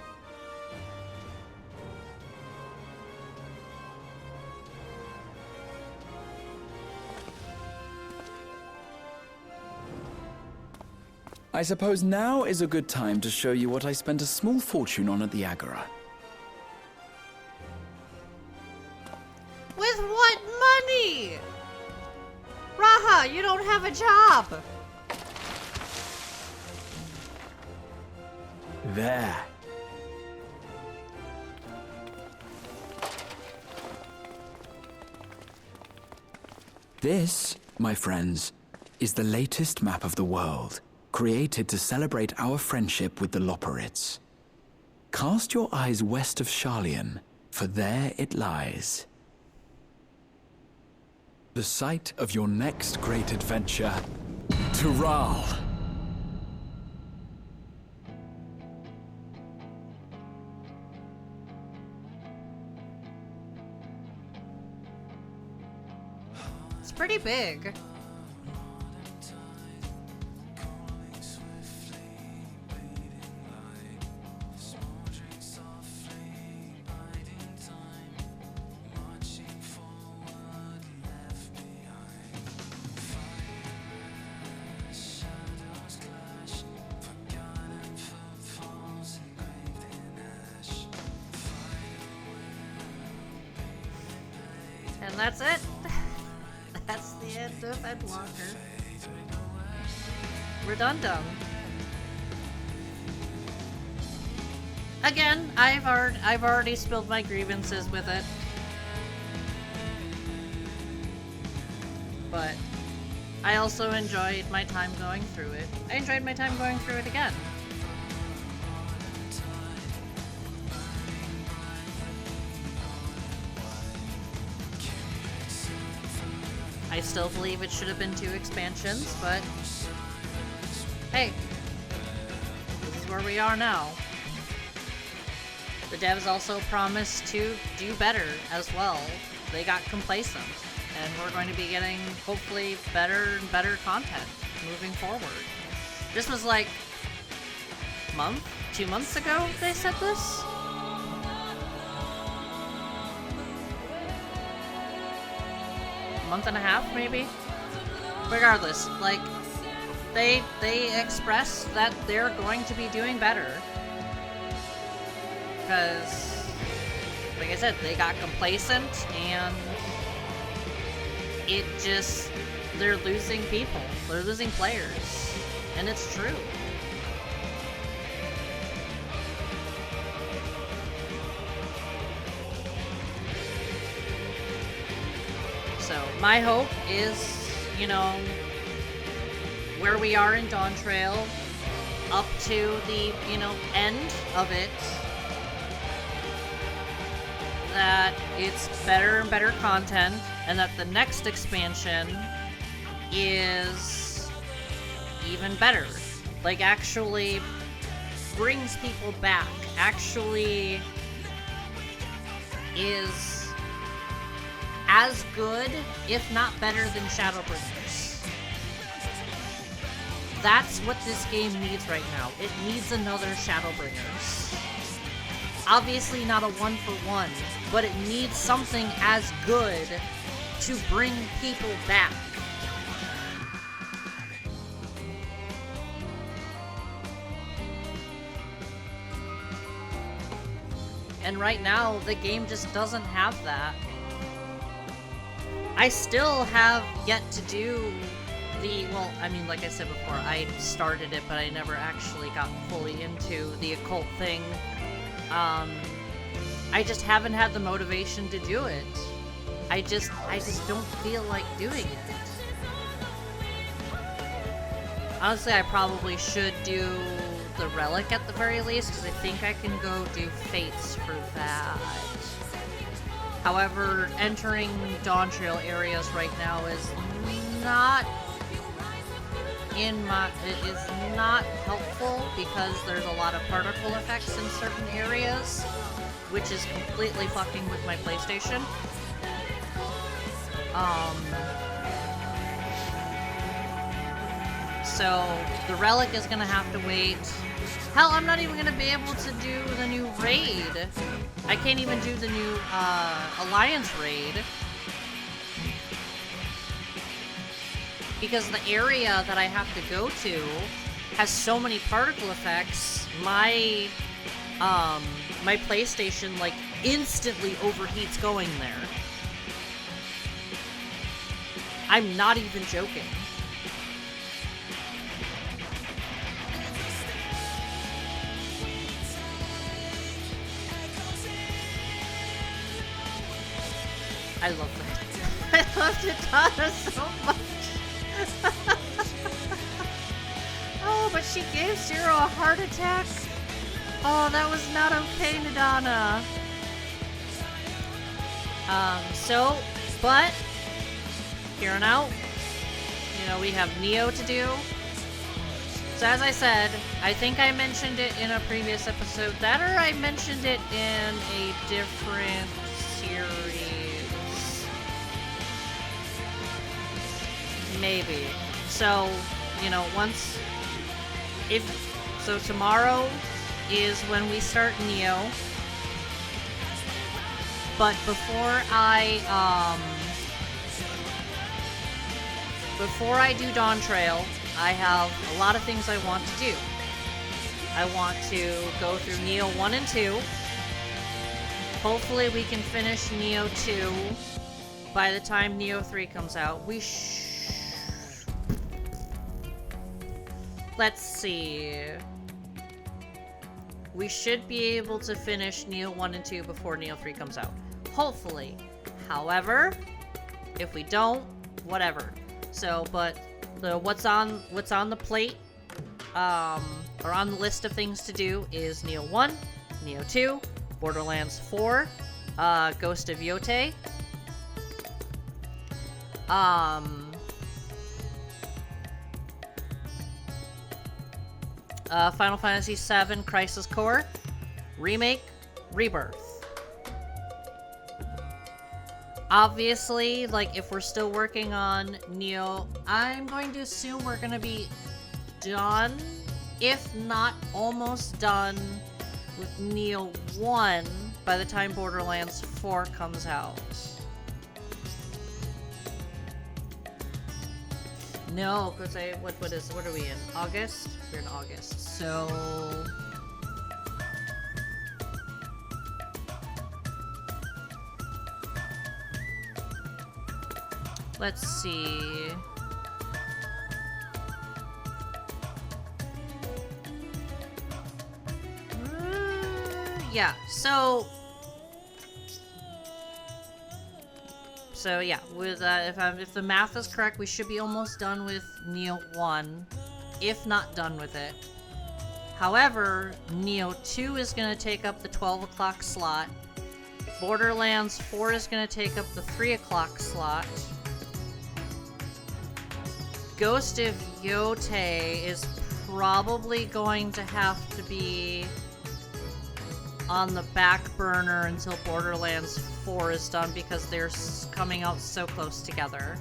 I suppose now is a good time to show you what I spent a small fortune on at the Agora. With what money? Raha, you don't have a job. There. This, my friends, is the latest map of the world, created to celebrate our friendship with the Loporrits. Cast your eyes west of Sharlayan, for there it lies. The site of your next great adventure, Tural. pretty big. And that's it. That's the end of Endwalker. We're done. Again, I've already spilled my grievances with it. But I also enjoyed my time going through it. I enjoyed my time going through it again. I still believe it should have been 2 expansions, but hey, this is where we are now. The devs also promised to do better as well. They got complacent, and we're going to be getting, hopefully, better and better content moving forward. This was like a 2 months ago they said this? Month and a half, maybe? Regardless, like, they expressed that they're going to be doing better. Because, like I said, they got complacent, and it just, they're losing people. They're losing players. And it's true. So, my hope is, you know, where we are in Dawn Trail, up to the, you know, end of it, that it's better and better content, and that the next expansion is even better. Like, actually brings people back, actually is as good, if not better, than Shadowbringers. That's what this game needs right now. It needs another Shadowbringers. Obviously not a 1-for-1, but it needs something as good to bring people back. And right now, the game just doesn't have that. I still have yet to do the, well, I mean, like I said before, I started it, but I never actually got fully into the occult thing. I just haven't had the motivation to do it. I just don't feel like doing it. Honestly, I probably should do the relic at the very least, because I think I can go do fates for that. However, entering Dawn Trail areas right now is not it is not helpful, because there's a lot of particle effects in certain areas, which is completely fucking with my PlayStation. So the relic is gonna have to wait. Hell, I'm not even gonna be able to do the new raid. I can't even do the new Alliance raid, because the area that I have to go to has so many particle effects. My my PlayStation like instantly overheats going there. I'm not even joking. I love that. I love Titana so much. Oh, but she gave Zero a heart attack. Oh, that was not okay, Nadana. But here on out, you know, we have Neo to do. So as I said, I think I mentioned it in a previous episode, that or I mentioned it in a different series. Maybe. So, so tomorrow is when we start Neo. But before I do Dawn Trail, I have a lot of things I want to do. I want to go through Neo 1 and 2. Hopefully we can finish Neo 2 by the time Neo 3 comes out. Let's see. We should be able to finish Neo 1 and 2 before Neo 3 comes out. Hopefully. However, if we don't, whatever. So, but what's on the plate, or on the list of things to do is Neo 1, Neo 2, Borderlands 4, Ghost of Yotei, Final Fantasy VII Crisis Core, Remake, Rebirth. Obviously, like, if we're still working on Neo, I'm going to assume we're gonna be done, if not almost done, with Neo 1 by the time Borderlands 4 comes out. No, because what are we in? August? We're in August, so... Let's see... yeah, so yeah, with if the math is correct, we should be almost done with Neo 1, if not done with it. However, Neo 2 is going to take up the 12 o'clock slot. Borderlands 4 is going to take up the 3 o'clock slot. Ghost of Yotei is probably going to have to be on the back burner until Borderlands 4 is done because they're coming out so close together.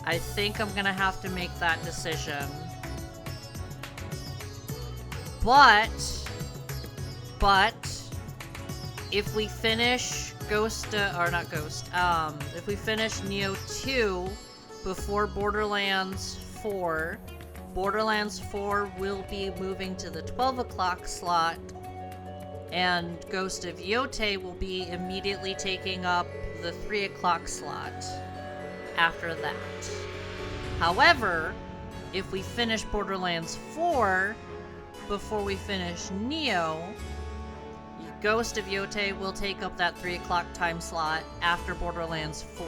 I think I'm gonna have to make that decision. But if we finish if we finish Neo 2 before Borderlands 4, Borderlands 4 will be moving to the 12 o'clock slot, and Ghost of Yotei will be immediately taking up the 3 o'clock slot after that. However, if we finish Borderlands 4 before we finish Neo, Ghost of Yotei will take up that 3 o'clock time slot after Borderlands 4.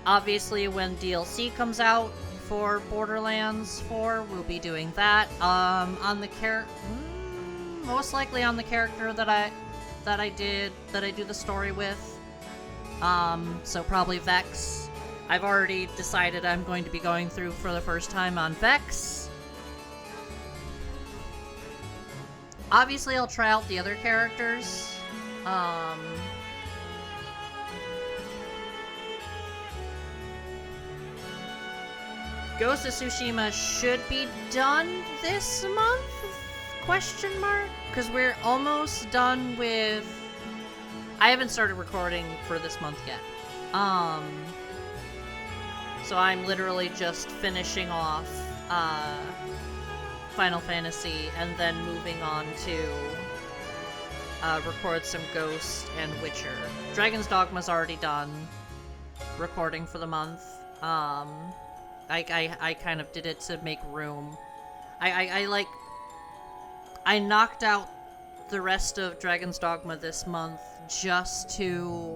Obviously, when DLC comes out for Borderlands 4, we'll be doing that. Most likely on the character that I do the story with. So probably Vex. I've already decided I'm going to be going through for the first time on Vex. Obviously, I'll try out the other characters. Ghost of Tsushima should be done this month? Question mark? Because we're almost done with... I haven't started recording for this month yet. So I'm literally just finishing off Final Fantasy and then moving on to record some Ghost and Witcher. Dragon's Dogma's already done recording for the month. I kind of did it to make room. I knocked out the rest of Dragon's Dogma this month just so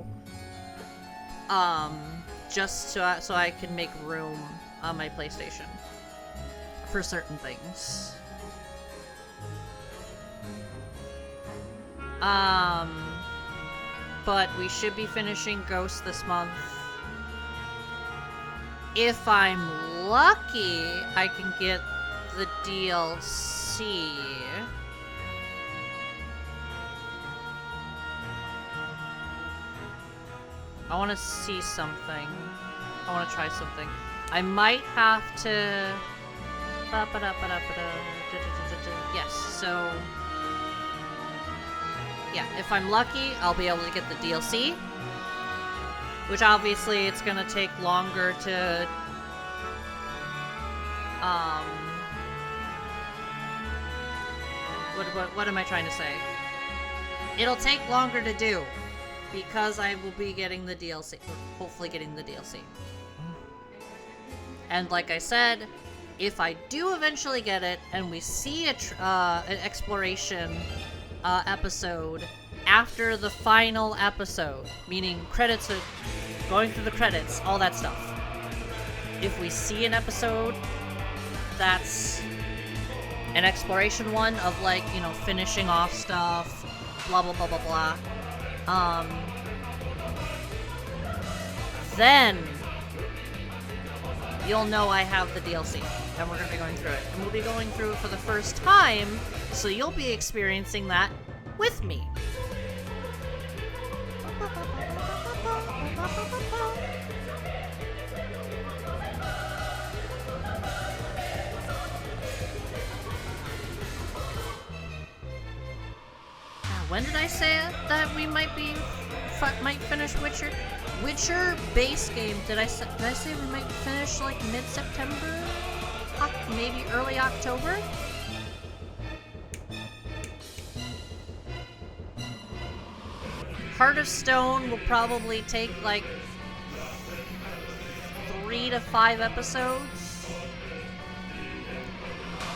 I can make room on my PlayStation for certain things. But we should be finishing Ghost this month. If I'm lucky, I can get the DLC. I want to see something. I want to try something. I might have to... Yes, so... Yeah, if I'm lucky, I'll be able to get the DLC. Which obviously it's gonna take longer to... What am I trying to say? It'll take longer to do. Because I will be getting the DLC. Hopefully getting the DLC. And like I said, if I do eventually get it, and we see an exploration episode after the final episode, meaning credits are going through the credits, all that stuff. If we see an episode that's an exploration one of, like, you know, finishing off stuff, blah blah blah blah blah, then you'll know I have the DLC, and we're going to be going through it. And we'll be going through it for the first time, so you'll be experiencing that with me. When did I say that we might finish Witcher? Witcher base game. Did I say we might finish like mid-September? Maybe early October? Heart of Stone will probably take like 3 to 5 episodes.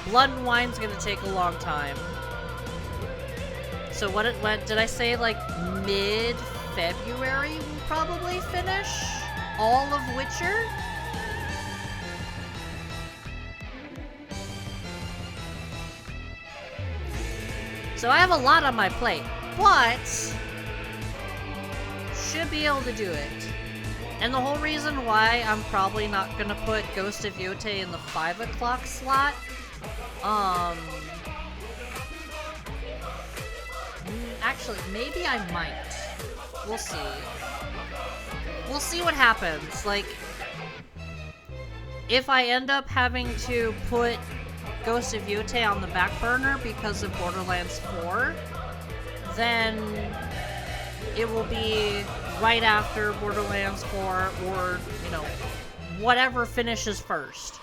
Blood and Wine's gonna take a long time. So what did I say, like mid-February we'll probably finish all of Witcher? So I have a lot on my plate, but should be able to do it. And the whole reason why I'm probably not gonna put Ghost of Yotei in the 5 o'clock slot, actually, maybe I might. We'll see. We'll see what happens. Like, if I end up having to put Ghost of Yotei on the back burner because of Borderlands 4, then it will be right after Borderlands 4, or, you know, whatever finishes first.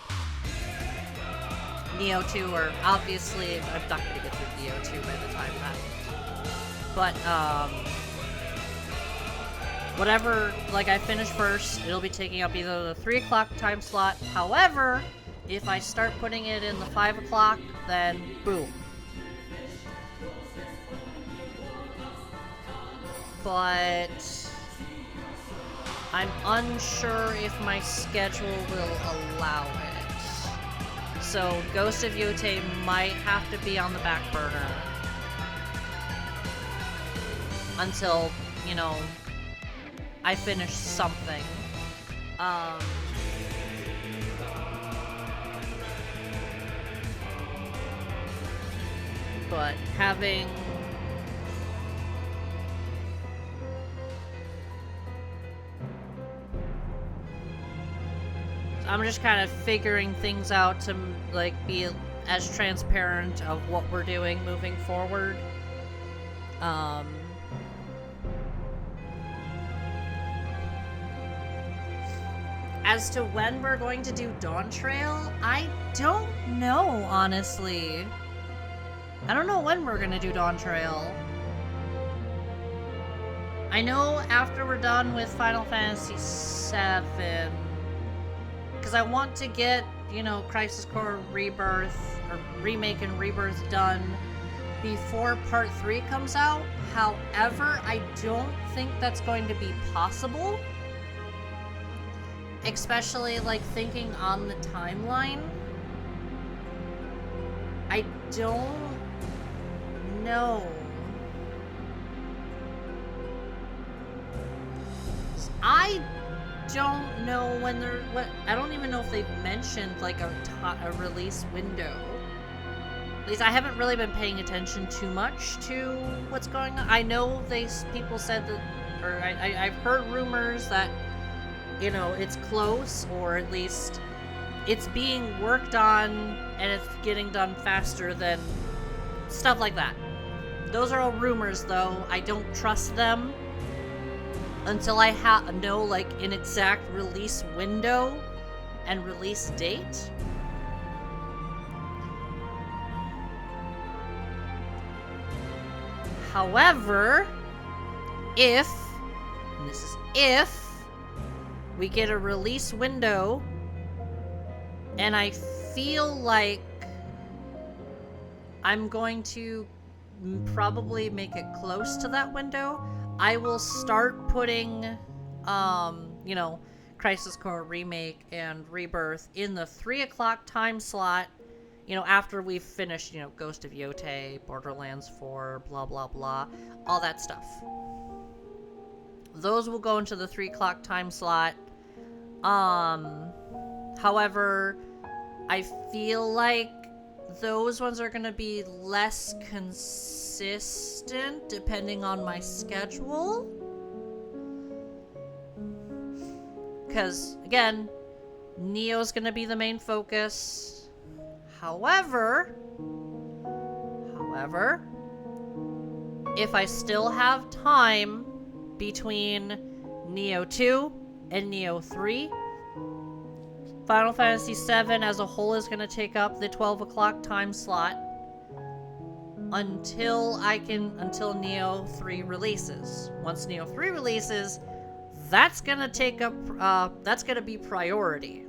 Neo 2, or obviously, I'm not gonna get through Neo 2 by the time that. But, whatever, like, I finish first, it'll be taking up either the 3 o'clock time slot. However, if I start putting it in the 5 o'clock, then boom. But I'm unsure if my schedule will allow it. So Ghost of Yotei might have to be on the back burner until, you know, I finish something. But having... I'm just kind of figuring things out to, like, be as transparent of what we're doing moving forward. As to when we're going to do Dawn Trail, I don't know, honestly. I don't know when we're gonna do Dawn Trail. I know after we're done with Final Fantasy VII, because I want to get, you know, Crisis Core Rebirth, or Remake and Rebirth done before Part 3 comes out. However, I don't think that's going to be possible. Especially, like, thinking on the timeline. I don't know. I don't know when they're... I don't even know if they've mentioned, like, a release window. At least I haven't really been paying attention too much to what's going on. I know people said that... Or I've heard rumors that you know, it's close, or at least it's being worked on and it's getting done faster than stuff like that. Those are all rumors, though. I don't trust them until I know, like, an exact release window and release date. However, if, and this is if, we get a release window and I feel like I'm going to probably make it close to that window, I will start putting, you know, Crisis Core Remake and Rebirth in the 3 o'clock time slot, you know, after we've finished, you know, Ghost of Yotei, Borderlands 4, blah, blah, blah, all that stuff. Those will go into the 3 o'clock time slot. However, I feel like those ones are going to be less consistent depending on my schedule. Because, again, Neo's going to be the main focus. However, if I still have time between Neo 2 and Neo 3, Final Fantasy VII as a whole is going to take up the 12 o'clock time slot until Neo 3 releases. Once Neo 3 releases, that's going to take up, that's going to be priority.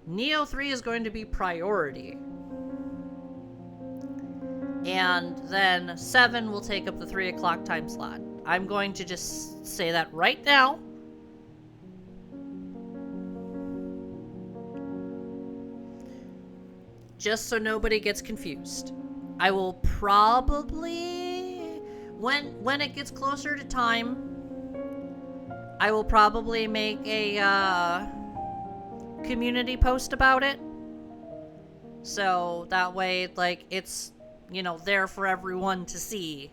Neo 3 is going to be priority. And then 7 will take up the 3 o'clock time slot. I'm going to just say that right now. Just so nobody gets confused. I will probably, when it gets closer to time, I will probably make a community post about it. So that way, like, it's, you know, there for everyone to see.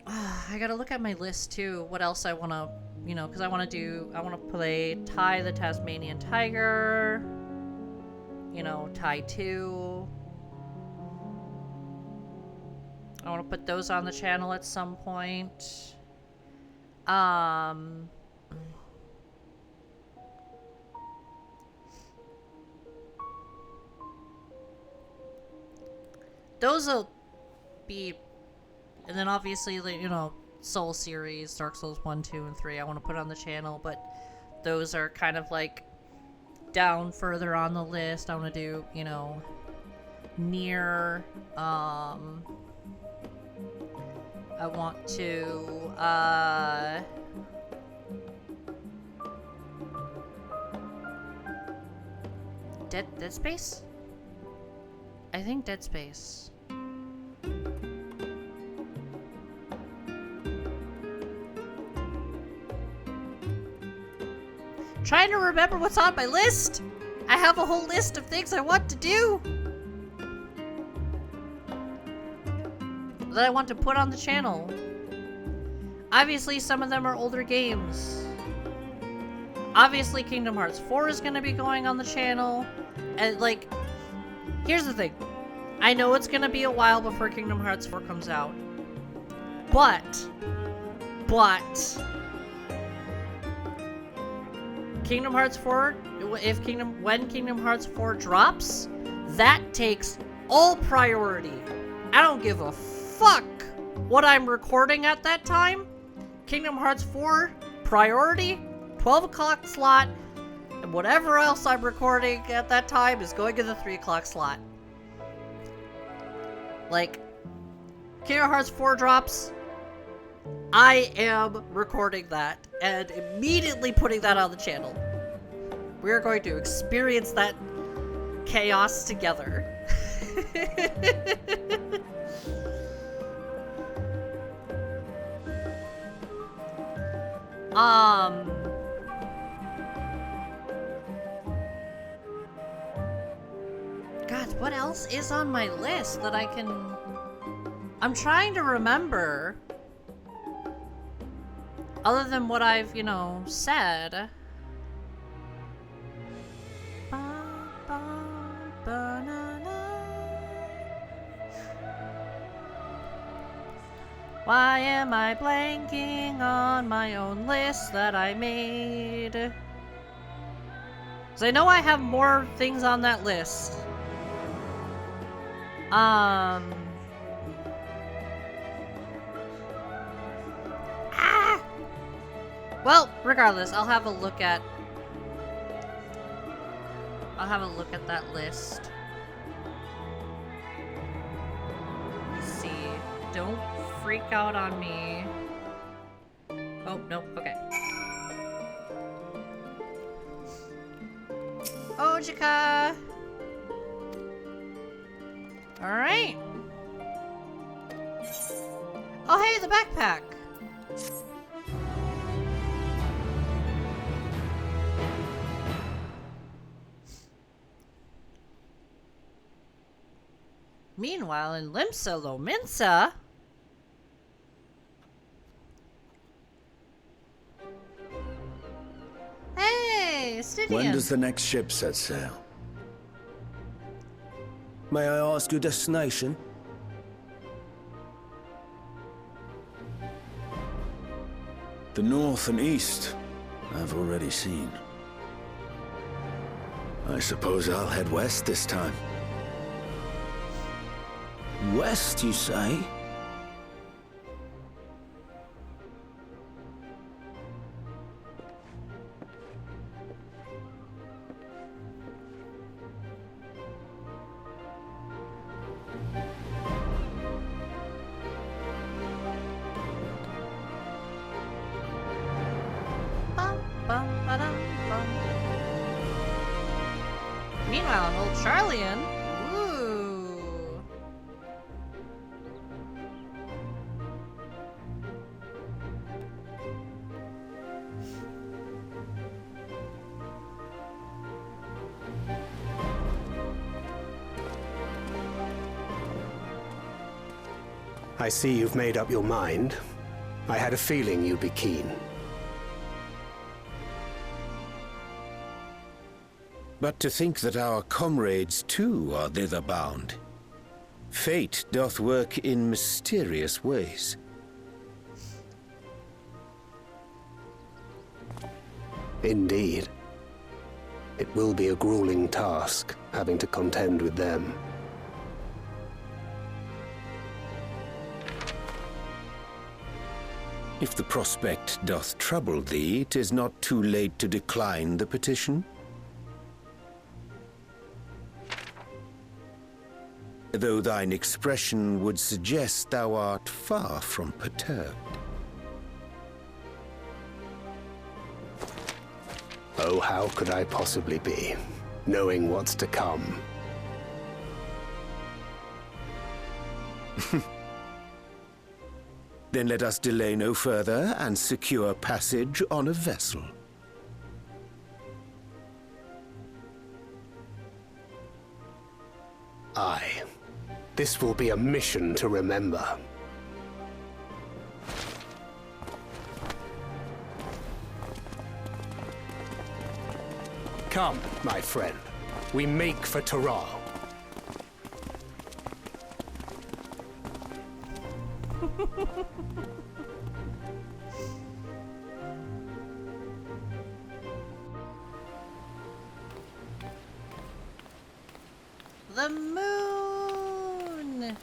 I gotta look at my list too. What else I wanna, you know, because I wanna play Ty the Tasmanian Tiger. You know, Ty 2. I want to put those on the channel at some point. Those will be, and then obviously, you know, Soul series, Dark Souls 1, 2, and 3, I want to put on the channel, but those are kind of like down further on the list. I want to do, you know, Nier, I want to, Dead Space? I think Dead Space. Trying to remember what's on my list. I have a whole list of things I want to do that I want to put on the channel. Obviously, some of them are older games. Obviously, Kingdom Hearts 4 is going to be going on the channel. And, like, here's the thing. I know it's going to be a while before Kingdom Hearts 4 comes out. But, Kingdom Hearts 4, when Kingdom Hearts 4 drops, that takes all priority. I don't give a fuck what I'm recording at that time. Kingdom Hearts 4, priority, 12 o'clock slot, and whatever else I'm recording at that time is going in the 3 o'clock slot. Like, Kingdom Hearts 4 drops, I am recording that and immediately putting that on the channel. We're going to experience that chaos together. God, what else is on my list that I can... I'm trying to remember. other than what I've, you know, said. Why am I blanking on my own list that I made? Because I know I have more things on that list. Well, regardless, I'll have a look at that list. Let's see. Don't freak out on me. Oh, nope, okay. Ojika! Alright. Oh, hey, the backpack! Meanwhile, in Limsa Lominsa... Hey, Stydian. When does the next ship set sail? May I ask your destination? The north and east, I've already seen. I suppose I'll head west this time. West, you say? Meanwhile, an old Charlian. Ooh. I see you've made up your mind. I had a feeling you'd be keen. But to think that our comrades too are thither bound. Fate doth work in mysterious ways. Indeed. It will be a grueling task, having to contend with them. If the prospect doth trouble thee, 'tis not too late to decline the petition. Though thine expression would suggest thou art far from perturbed. Oh, how could I possibly be, knowing what's to come? Then let us delay no further and secure passage on a vessel. Aye. This will be a mission to remember. Come, my friend. We make for Taral. The moon!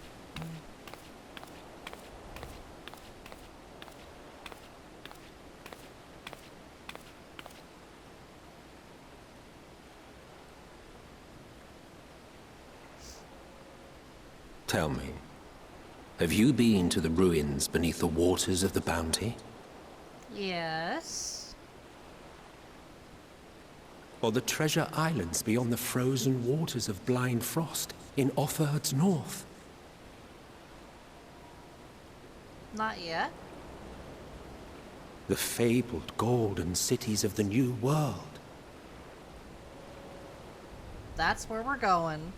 Tell me, have you been to the ruins beneath the waters of the Bounty? Yes. Or the treasure islands beyond the frozen waters of Blind Frost in Offerd's north? Not yet. The fabled golden cities of the New World? That's where we're going.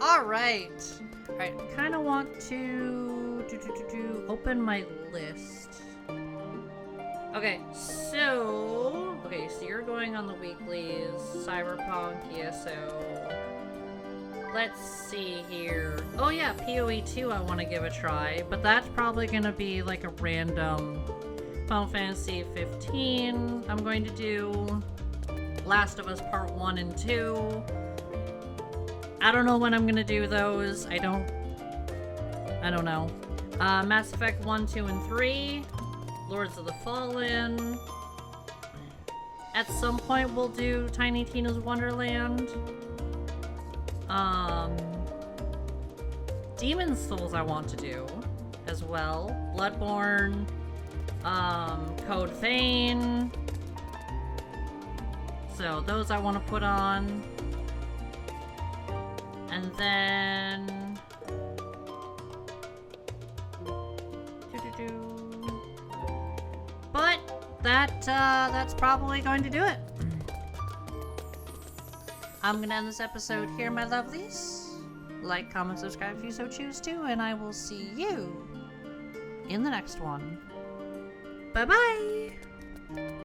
Alright. Alright, I kind of want to open my list. Okay, so you're going on the weeklies, Cyberpunk, ESO. Let's see here. Oh yeah, PoE 2 I want to give a try, but that's probably going to be like a random Final Fantasy 15 I'm going to do. Last of Us Part 1 and 2. I don't know when I'm going to do those. I don't know. Mass Effect 1, 2, and 3. Lords of the Fallen. At some point we'll do Tiny Tina's Wonderland. Demon's Souls I want to do as well. Bloodborne. Code Vein. So those I want to put on. And then... But that's probably going to do it. I'm gonna end this episode here, my lovelies. Like, comment, subscribe if you so choose to, and I will see you in the next one. Bye-bye!